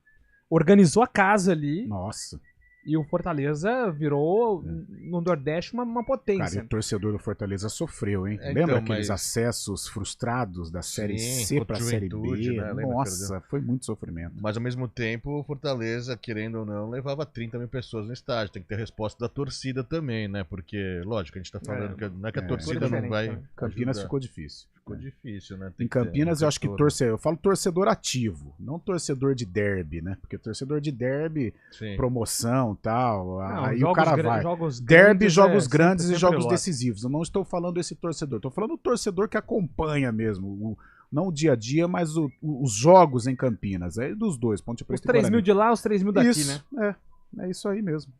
S1: organizou a casa ali.
S3: Nossa.
S1: E o Fortaleza virou no Nordeste uma potência.
S3: Cara, e o torcedor do Fortaleza sofreu, hein? Lembra aqueles acessos frustrados da Série C pra Série B?
S2: Né?
S3: Nossa, foi muito sofrimento.
S2: Mas ao mesmo tempo, o Fortaleza, querendo ou não, levava 30 mil pessoas no estádio. Tem que ter resposta da torcida também, né? Porque, lógico, a gente tá falando que não é que a torcida não vai.
S3: Campinas ficou difícil.
S2: Ficou difícil, né?
S3: Em Campinas, eu acho que eu falo torcedor ativo, não torcedor de derby, né? Porque torcedor de derby, promoção e tal, aí o cara vai. Derby, jogos grandes e jogos decisivos. Eu não estou falando desse torcedor, estou falando do torcedor que acompanha mesmo, não o dia a dia, mas os jogos em Campinas. É dos dois, Ponte Preta e Guarani.
S1: Os 3 mil de lá, os 3 mil daqui,
S3: isso,
S1: né?
S3: É isso aí mesmo.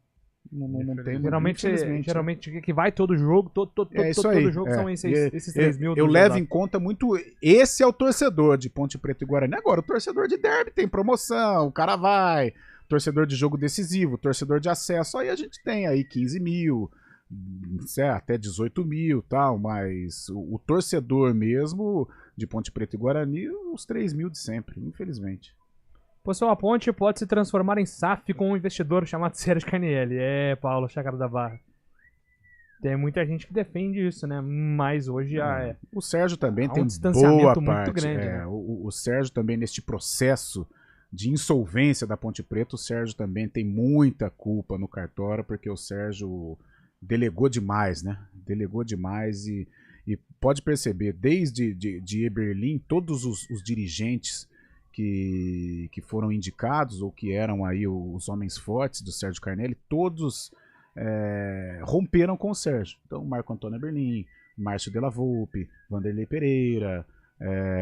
S3: Não tem
S1: geralmente que vai todo jogo, todo jogo são esses 3 mil.
S3: Eu levo em conta muito. Esse é o torcedor de Ponte Preta e Guarani. Agora, o torcedor de derby tem promoção, o cara vai. Torcedor de jogo decisivo, torcedor de acesso. Aí a gente tem aí 15 mil, até 18 mil e tal. Mas o torcedor mesmo de Ponte Preta e Guarani, os 3 mil de sempre, infelizmente.
S1: Possível a Ponte pode se transformar em SAF com um investidor chamado Sérgio Carnielli. Paulo Chácara da Barra. Tem muita gente que defende isso, né? Mas hoje
S3: o Sérgio também tem
S1: distanciamento
S3: boa
S1: muito
S3: parte.
S1: grande. Né?
S3: O Sérgio também, neste processo de insolvência da Ponte Preta, o Sérgio também tem muita culpa no cartório, porque o Sérgio delegou demais, né? Delegou demais e pode perceber, desde de Eberlin, todos os dirigentes que foram indicados ou que eram aí os homens fortes do Sérgio Carnielli, todos romperam com o Sérgio. Então, Marco Antônio Eberlin, Márcio Della Volpe, Vanderlei Pereira,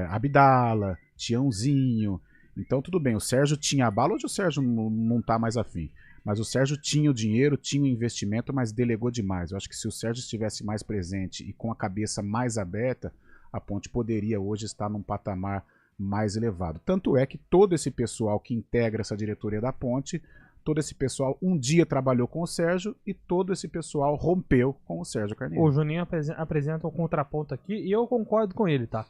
S3: Abdala, Tiãozinho. Então, tudo bem, o Sérgio tinha a bala, hoje o Sérgio não tá mais afim. Mas o Sérgio tinha o dinheiro, tinha o investimento, mas delegou demais. Eu acho que se o Sérgio estivesse mais presente e com a cabeça mais aberta, a Ponte poderia hoje estar num patamar mais elevado. Tanto é que todo esse pessoal que integra essa diretoria da Ponte, todo esse pessoal um dia trabalhou com o Sérgio e todo esse pessoal rompeu com o Sérgio Carnielli.
S1: O Juninho apresenta um contraponto aqui e eu concordo com ele, tá?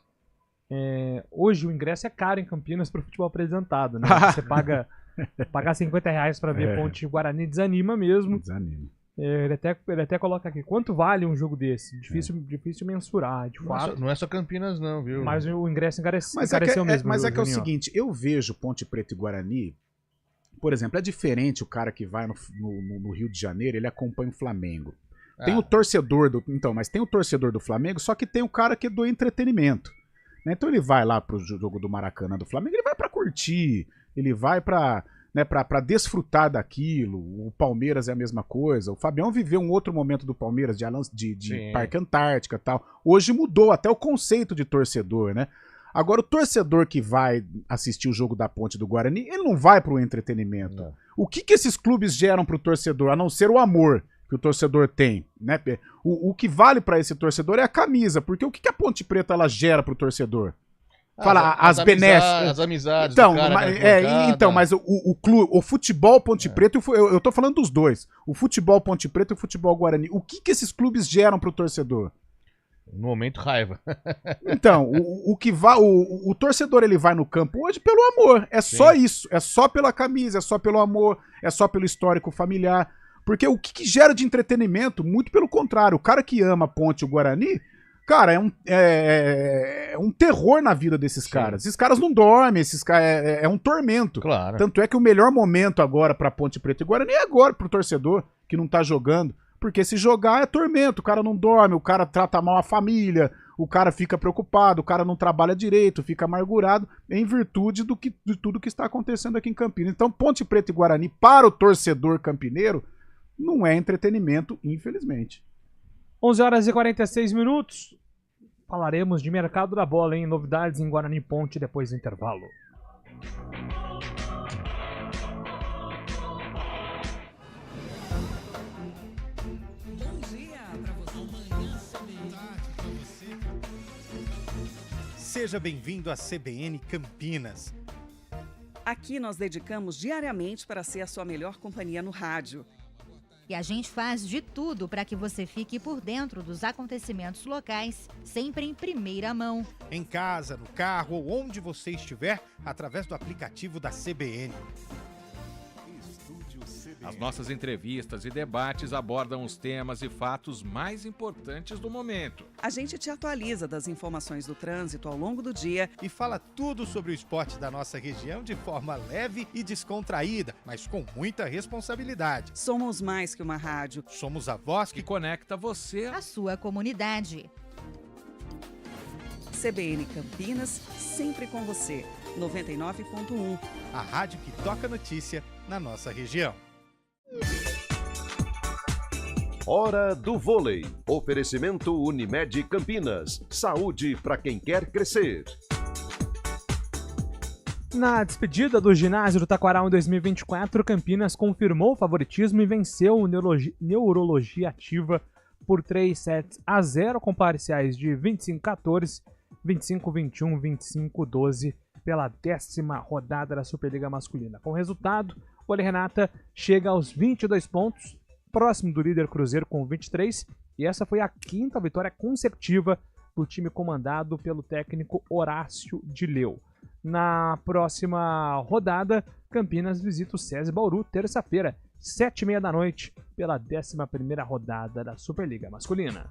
S1: Hoje o ingresso é caro em Campinas para o futebol apresentado, né? Você paga Pagar R$50 pra ver Ponte Guarani desanima mesmo.
S3: Desanima.
S1: Ele até coloca aqui, quanto vale um jogo desse? Difícil mensurar, de fato.
S2: Não é só Campinas não, viu?
S1: Mas o ingresso encareceu mesmo.
S3: Mas é que é o seguinte, eu vejo Ponte Preta e Guarani, por exemplo, é diferente o cara que vai no Rio de Janeiro, ele acompanha o Flamengo. Tem o torcedor mas tem o torcedor do Flamengo, só que tem o cara que é do entretenimento. Né? Então ele vai lá pro jogo do Maracanã do Flamengo, ele vai pra curtir, ele vai pra desfrutar daquilo. O Palmeiras é a mesma coisa. O Fabião viveu um outro momento do Palmeiras de Parque Antártica e tal. Hoje mudou até o conceito de torcedor, né? Agora, o torcedor que vai assistir o jogo da Ponte do Guarani, ele não vai pro entretenimento. Não. O que esses clubes geram pro torcedor, a não ser o amor que o torcedor tem, né? O que vale para esse torcedor é a camisa, porque o que a Ponte Preta ela gera pro torcedor? Fala, as benéficas.
S2: As amizades.
S3: Mas o clube, o futebol Ponte Preta, eu tô falando dos dois. O futebol Ponte Preta e o futebol Guarani. O que esses clubes geram pro torcedor?
S2: No momento, raiva.
S3: Então, o torcedor ele vai no campo hoje pelo amor. É só isso. É só pela camisa, é só pelo amor, é só pelo histórico familiar. Porque o que gera de entretenimento, muito pelo contrário. O cara que ama Ponte e o Guarani, cara, é um terror na vida desses caras. Esses caras não dormem, é um tormento.
S2: Claro.
S3: Tanto é que o melhor momento agora pra Ponte Preta e Guarani é agora pro torcedor que não tá jogando. Porque se jogar é tormento, o cara não dorme, o cara trata mal a família, o cara fica preocupado, o cara não trabalha direito, fica amargurado, em virtude de tudo que está acontecendo aqui em Campinas. Então, Ponte Preta e Guarani, para o torcedor campineiro, não é entretenimento, infelizmente.
S1: 11h46. Falaremos de mercado da bola, hein? Novidades em Guarani Ponte depois do intervalo.
S6: Seja bem-vindo à CBN Campinas.
S7: Aqui nós dedicamos diariamente para ser a sua melhor companhia no rádio.
S8: E a gente faz de tudo para que você fique por dentro dos acontecimentos locais, sempre em primeira mão.
S6: Em casa, no carro ou onde você estiver, através do aplicativo da CBN.
S9: As nossas entrevistas e debates abordam os temas e fatos mais importantes do momento.
S7: A gente te atualiza das informações do trânsito ao longo do dia
S6: e fala tudo sobre o esporte da nossa região de forma leve e descontraída, mas com muita responsabilidade.
S7: Somos mais que uma rádio.
S6: Somos a voz que
S9: conecta você
S8: à sua comunidade.
S7: CBN Campinas, sempre com você. 99.1.
S6: A rádio que toca notícia na nossa região.
S10: Hora do Vôlei. Oferecimento Unimed Campinas. Saúde para quem quer crescer.
S1: Na despedida do ginásio do Taquaral em 2024, Campinas confirmou o favoritismo e venceu o Neurologia Ativa por 3-0 com parciais de 25-14, 25-21, 25-12 pela 10ª rodada da Superliga Masculina. Com o resultado, o Ole Renata chega aos 22 pontos, próximo do líder Cruzeiro com 23, e essa foi a 5ª vitória consecutiva do time comandado pelo técnico Horácio de Leu. Na próxima rodada, Campinas visita o SESI Bauru, terça-feira, 7h30 da noite, pela 11ª rodada da Superliga Masculina.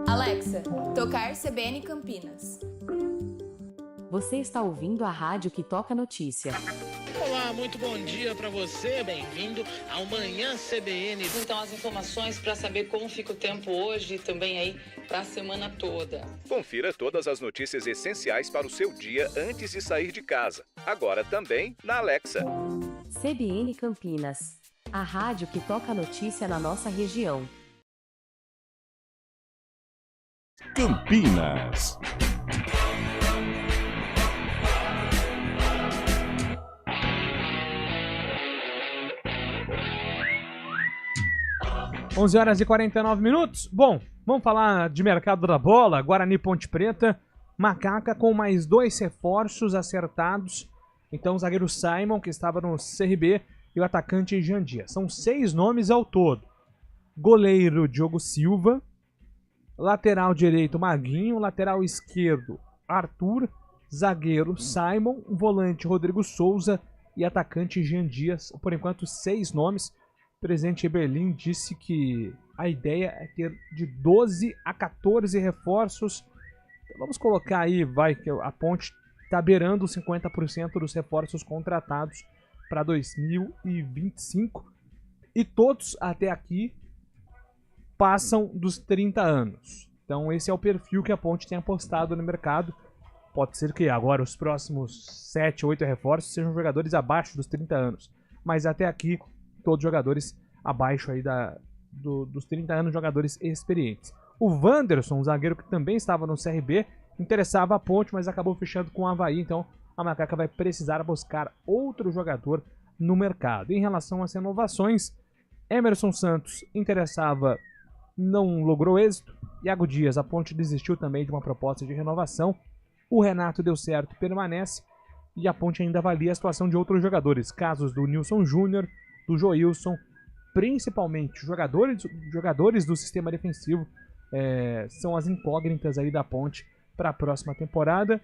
S16: Alexa, tocar CBN Campinas.
S17: Você está ouvindo a rádio que toca notícia.
S18: Olá, muito bom dia para você, bem-vindo ao Manhã CBN.
S19: Então, as informações para saber como fica o tempo hoje e também aí para a semana toda.
S20: Confira todas as notícias essenciais para o seu dia antes de sair de casa. Agora também na Alexa.
S17: CBN Campinas, a rádio que toca notícia na nossa região.
S4: Campinas.
S1: Onze horas e 49 minutos. Bom, vamos falar de mercado da bola. Guarani Ponte Preta, Macaca com mais 2 reforços acertados. Então o zagueiro Simon, que estava no CRB, e o atacante Jandia. São 6 nomes ao todo. Goleiro Diogo Silva, lateral direito Maguinho, lateral esquerdo Arthur, zagueiro Simon, volante Rodrigo Souza e atacante Jean Dias. Por enquanto, 6 nomes. O presidente Eberlin disse que a ideia é ter de 12 a 14 reforços. Então, vamos colocar aí, que a Ponte está beirando os 50% dos reforços contratados para 2025. E todos até aqui passam dos 30 anos. Então esse é o perfil que a Ponte tem apostado no mercado. Pode ser que agora os próximos 7, 8 reforços sejam jogadores abaixo dos 30 anos. Mas até aqui, todos jogadores abaixo aí dos 30 anos, jogadores experientes. O Wanderson, um zagueiro que também estava no CRB, interessava a Ponte, mas acabou fechando com o Avaí. Então a Macaca vai precisar buscar outro jogador no mercado. Em relação às renovações, Emerson Santos interessava, não logrou êxito. Iago Dias, a Ponte desistiu também de uma proposta de renovação. O Renato deu certo, permanece. E a Ponte ainda avalia a situação de outros jogadores. Casos do Nilson Júnior, do Joilson, principalmente jogadores do sistema defensivo. São as incógnitas aí da Ponte para a próxima temporada.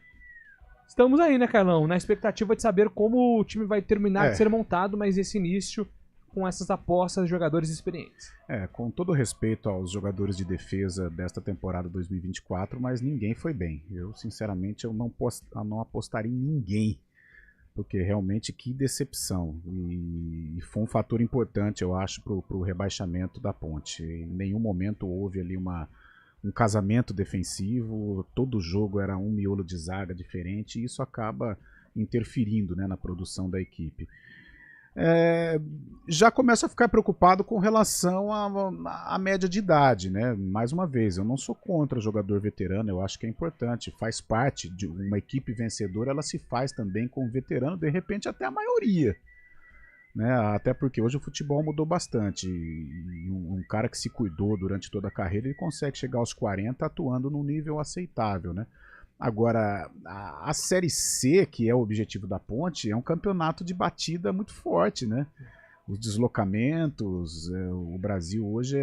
S1: Estamos aí, né, Carlão? Na expectativa de saber como o time vai terminar de ser montado, mas esse início com essas apostas de jogadores experientes.
S3: Com todo respeito aos jogadores de defesa desta temporada 2024, mas ninguém foi bem. Eu, sinceramente, não apostaria em ninguém, porque realmente que decepção. E foi um fator importante, eu acho, para o rebaixamento da Ponte. Em nenhum momento houve ali um casamento defensivo, todo jogo era um miolo de zaga diferente, e isso acaba interferindo, né, na produção da equipe. Já começo a ficar preocupado com relação à média de idade, né? Mais uma vez, eu não sou contra jogador veterano, eu acho que é importante, faz parte de uma equipe vencedora, ela se faz também com veterano, de repente até a maioria, né? Até porque hoje o futebol mudou bastante, e um cara que se cuidou durante toda a carreira, ele consegue chegar aos 40 atuando num nível aceitável, né? Agora, a Série C, que é o objetivo da Ponte, é um campeonato de batida muito forte, né? Os deslocamentos, o Brasil hoje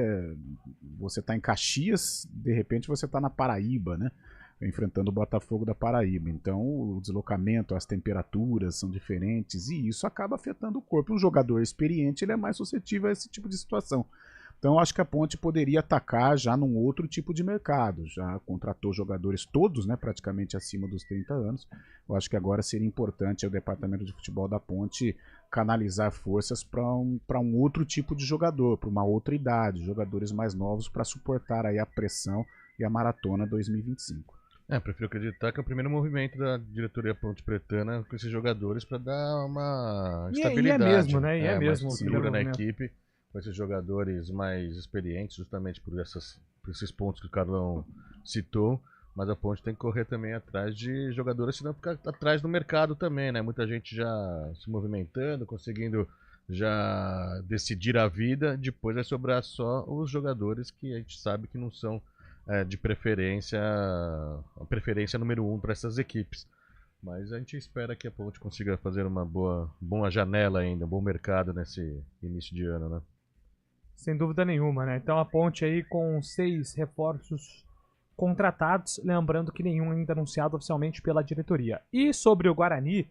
S3: você está em Caxias, de repente você está na Paraíba, né? Enfrentando o Botafogo da Paraíba. Então, o deslocamento, as temperaturas são diferentes e isso acaba afetando o corpo. Um jogador experiente, ele é mais suscetível a esse tipo de situação. Então, acho que a Ponte poderia atacar já num outro tipo de mercado. Já contratou jogadores todos, né, praticamente acima dos 30 anos. Eu acho que agora seria importante o departamento de futebol da Ponte canalizar forças para um outro tipo de jogador, para uma outra idade, jogadores mais novos para suportar aí a pressão e a maratona 2025.
S2: Prefiro acreditar que é o primeiro movimento da diretoria Ponte Pretana com esses jogadores para dar uma estabilidade.
S1: E é mesmo, né? E é mesmo.
S2: Segura na equipe, com esses jogadores mais experientes, justamente por esses pontos que o Carlão citou. Mas a Ponte tem que correr também atrás de jogadores, senão ficar atrás do mercado também, né? Muita gente já se movimentando, conseguindo já decidir a vida. Depois vai sobrar só os jogadores que a gente sabe que não são de preferência, a preferência número 1 para essas equipes. Mas a gente espera que a Ponte consiga fazer uma boa janela ainda, um bom mercado nesse início de ano, né?
S1: Sem dúvida nenhuma, né? Então a Ponte aí com 6 reforços contratados, lembrando que nenhum ainda anunciado oficialmente pela diretoria. E sobre o Guarani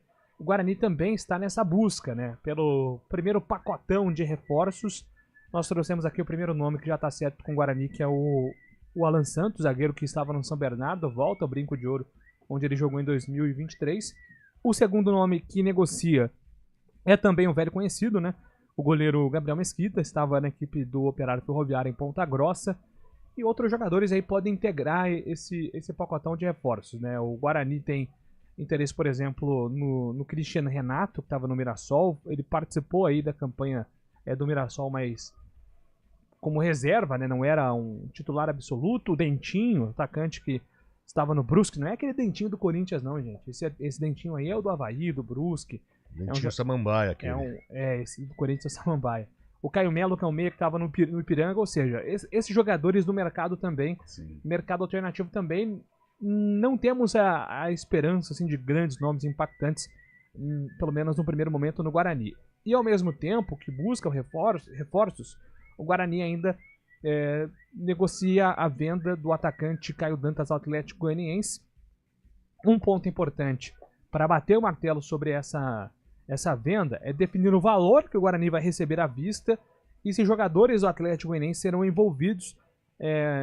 S1: também está nessa busca, né? Pelo primeiro pacotão de reforços. Nós trouxemos aqui o primeiro nome que já está certo com o Guarani, que é o Alan Santos, zagueiro que estava no São Bernardo, volta ao Brinco de Ouro, onde ele jogou em 2023. O segundo nome que negocia é também um velho conhecido, né? O goleiro Gabriel Mesquita, estava na equipe do Operário Ferroviário em Ponta Grossa. E outros jogadores aí podem integrar esse pacotão de reforços, né? O Guarani tem interesse, por exemplo, no Cristiano Renato, que estava no Mirassol. Ele participou aí da campanha do Mirassol, mas como reserva, né? Não era um titular absoluto. O Dentinho, atacante que estava no Brusque, não é aquele Dentinho do Corinthians não, gente. Esse Dentinho aí é o do Avaí, do Brusque.
S2: Dentinho Samambaia aquele.
S1: Esse do Corinthians Samambaia. O Caio Melo, que é o meia que estava no Ipiranga, ou seja, esses jogadores do mercado também, sim, mercado alternativo também, não temos a esperança assim, de grandes nomes impactantes, pelo menos no primeiro momento no Guarani. E ao mesmo tempo que busca reforços, o Guarani ainda negocia a venda do atacante Caio Dantas ao Atlético Goianiense. um ponto importante para bater o martelo sobre essa venda é definir o valor que o Guarani vai receber à vista e se jogadores do Atlético Goianiense serão envolvidos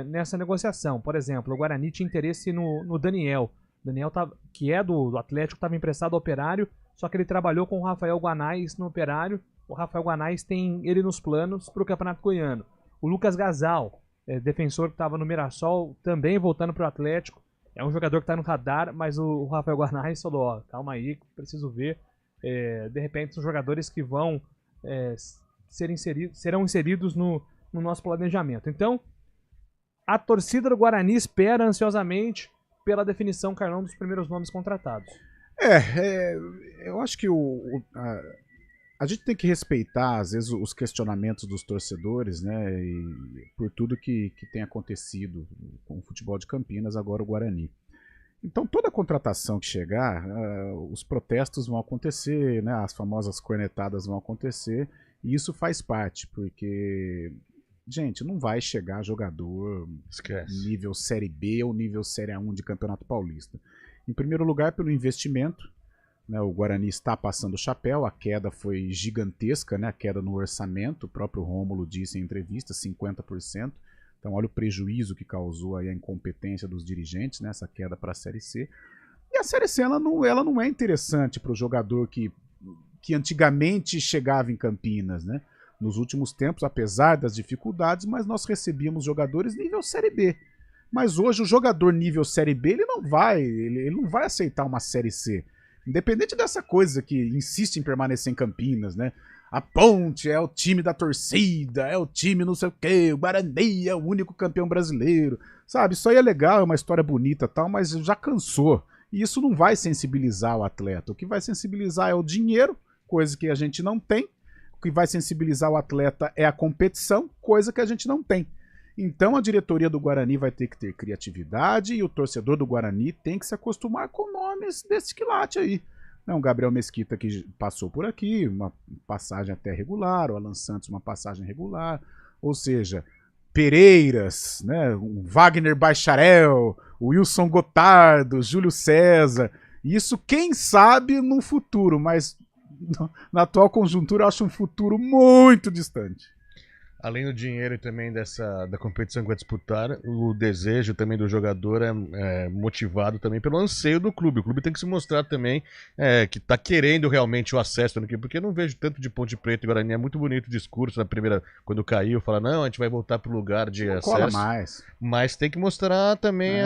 S1: nessa negociação. Por exemplo, o Guarani tinha interesse no Daniel. Daniel, que é do Atlético, estava emprestado ao Operário, só que ele trabalhou com o Rafael Guanais no Operário. O Rafael Guanais tem ele nos planos para o Campeonato Goiano. O Lucas Gasal, defensor que estava no Mirassol, também voltando para o Atlético. É um jogador que está no radar, mas o Rafael Guanais falou, calma aí, preciso ver. De repente são jogadores que vão serão inseridos no nosso planejamento. Então, a torcida do Guarani espera ansiosamente pela definição, Carlão, dos primeiros nomes contratados.
S3: Eu acho que a gente tem que respeitar, às vezes, os questionamentos dos torcedores, né, e por tudo que tem acontecido com o futebol de Campinas, agora o Guarani. Então, toda contratação que chegar, os protestos vão acontecer, né, as famosas cornetadas vão acontecer, e isso faz parte, porque, gente, não vai chegar jogador nível Série B ou nível Série A1 de Campeonato Paulista. Em primeiro lugar, pelo investimento, né, o Guarani está passando o chapéu, a queda foi gigantesca, né, a queda no orçamento, o próprio Rômulo disse em entrevista, 50%. Então olha o prejuízo que causou aí a incompetência dos dirigentes, né, essa queda para a Série C. E a Série C ela não é interessante para o jogador que antigamente chegava em Campinas, né? Nos últimos tempos, apesar das dificuldades, mas nós recebíamos jogadores nível Série B. Mas hoje o jogador nível Série B ele não vai aceitar uma Série C. Independente dessa coisa que insiste em permanecer em Campinas, né? A Ponte é o time da torcida, é o time não sei o quê, o Guarani é o único campeão brasileiro, sabe? Isso aí é legal, é uma história bonita e tal, mas já cansou. E isso não vai sensibilizar o atleta. O que vai sensibilizar é o dinheiro, coisa que a gente não tem. O que vai sensibilizar o atleta é a competição, coisa que a gente não tem. Então a diretoria do Guarani vai ter que ter criatividade e o torcedor do Guarani tem que se acostumar com nomes desse quilate aí. Um Gabriel Mesquita que passou por aqui, uma passagem até regular, o Alan Santos uma passagem regular, ou seja, Pereiras, né, o Wagner Bacharel, o Wilson Gotardo, Júlio César, isso quem sabe no futuro, mas na atual conjuntura eu acho um futuro muito distante.
S2: Além do dinheiro e também da competição que vai disputar, o desejo também do jogador é motivado também pelo anseio do clube. O clube tem que se mostrar também que está querendo realmente o acesso, porque eu não vejo tanto de Ponte Preta e Guarani. É muito bonito o discurso na primeira, quando caiu, fala, não, a gente vai voltar para o lugar de acesso.
S3: Cola mais.
S2: Mas tem que mostrar também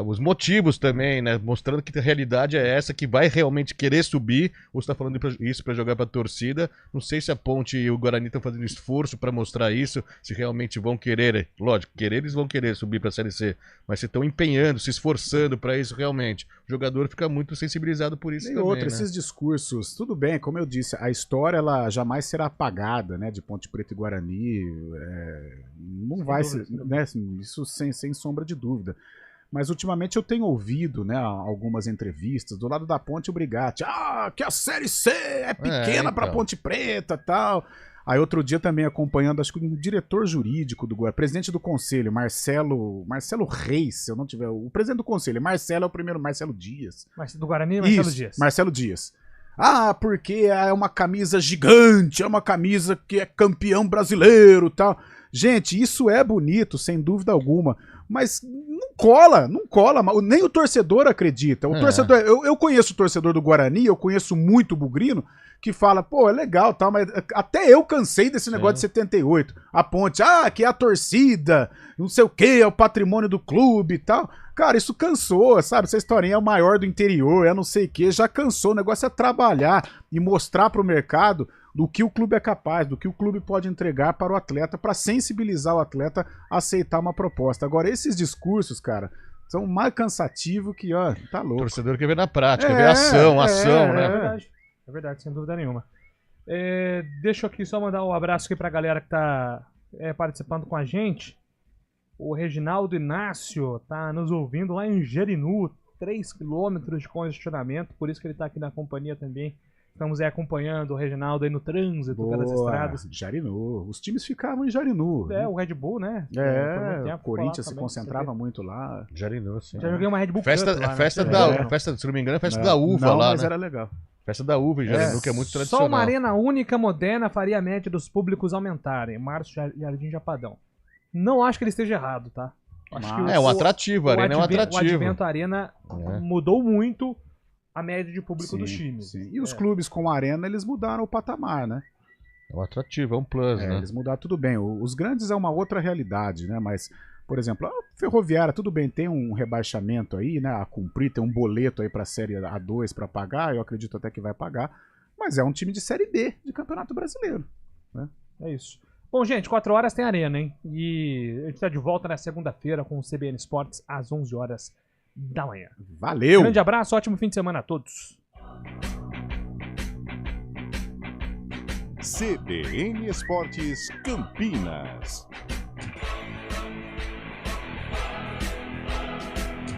S2: os motivos também, né? Mostrando que a realidade é essa, que vai realmente querer subir, ou está falando isso para jogar para a torcida. Não sei se a Ponte e o Guarani estão fazendo esforço para mostrar isso, se realmente vão querer, lógico, eles vão querer subir para a Série C, mas se estão empenhando, se esforçando para isso realmente. O jogador fica muito sensibilizado por isso também, né?
S3: Esses discursos, tudo bem, como eu disse, a história ela jamais será apagada, né, de Ponte Preta e Guarani, não vai ser, né, isso sem sombra de dúvida. Mas ultimamente eu tenho ouvido, né, algumas entrevistas do lado da Ponte o Brigatti, que a Série C é pequena para Ponte Preta e tal. Aí outro dia também acompanhando, acho que o diretor jurídico do Guarani, presidente do conselho, Marcelo Reis, se eu não tiver, o presidente do conselho, Marcelo é o primeiro, Marcelo Dias.
S1: Do Guarani, Marcelo Dias.
S3: Marcelo Dias. Porque é uma camisa gigante, é uma camisa que é campeão brasileiro e tal. Gente, isso é bonito, sem dúvida alguma, mas não cola, nem o torcedor acredita. O torcedor, eu conheço o torcedor do Guarani, eu conheço muito o bugrino, que fala, é legal, tal, mas até eu cansei desse negócio de 78. A Ponte, que é a torcida, não sei o que, é o patrimônio do clube e tal. Cara, isso cansou, sabe? Essa historinha é o maior do interior, é não sei o que, já cansou. O negócio é trabalhar e mostrar para o mercado do que o clube é capaz, do que o clube pode entregar para o atleta, para sensibilizar o atleta a aceitar uma proposta. Agora, esses discursos, cara, são mais cansativos que, tá louco.
S2: O torcedor quer ver na prática, quer ver ação, né?
S1: É verdade, sem dúvida nenhuma. Deixa eu aqui só mandar um abraço aqui pra galera que tá participando com a gente. O Reginaldo Inácio tá nos ouvindo lá em Jerinu, 3 km de congestionamento, por isso que ele tá aqui na companhia também. Estamos aí acompanhando o Reginaldo aí no trânsito pelas estradas.
S3: Jarinu. Os times ficavam em Jarinu.
S1: O Red Bull, né?
S3: O Corinthians se concentrava muito lá.
S2: Jarinu, sim.
S1: Já joguei uma Red Bull
S2: festa,
S1: Cup lá,
S2: festa
S1: né?
S2: da, festa, se não me engano, é festa da uva lá,
S3: mas
S2: né?
S3: era legal.
S2: Festa da uva em Jarinu, que é muito tradicional.
S1: Só uma arena única, moderna, faria a média dos públicos aumentarem. Márcio Jardim Japadão. Não acho que ele esteja errado, tá? Acho que
S2: um atrativo, a arena é um atrativo.
S1: O Advento Arena mudou muito a média de público dos times.
S3: Sim. E os clubes com a arena, eles mudaram o patamar, né?
S2: É um atrativo, é um plus, né?
S3: Eles mudaram tudo bem. Os grandes é uma outra realidade, né? Mas, por exemplo, a Ferroviária, tudo bem, tem um rebaixamento aí, né? A cumprir, tem um boleto aí pra Série A2 para pagar, eu acredito até que vai pagar. Mas é um time de Série D de Campeonato Brasileiro, né?
S1: É isso. Bom, gente, 4 horas tem arena, hein? E a gente tá de volta na segunda-feira com o CBN Esportes às 11 horas da manhã.
S3: Valeu!
S1: Grande abraço, ótimo fim de semana a todos.
S4: CBN Esportes Campinas.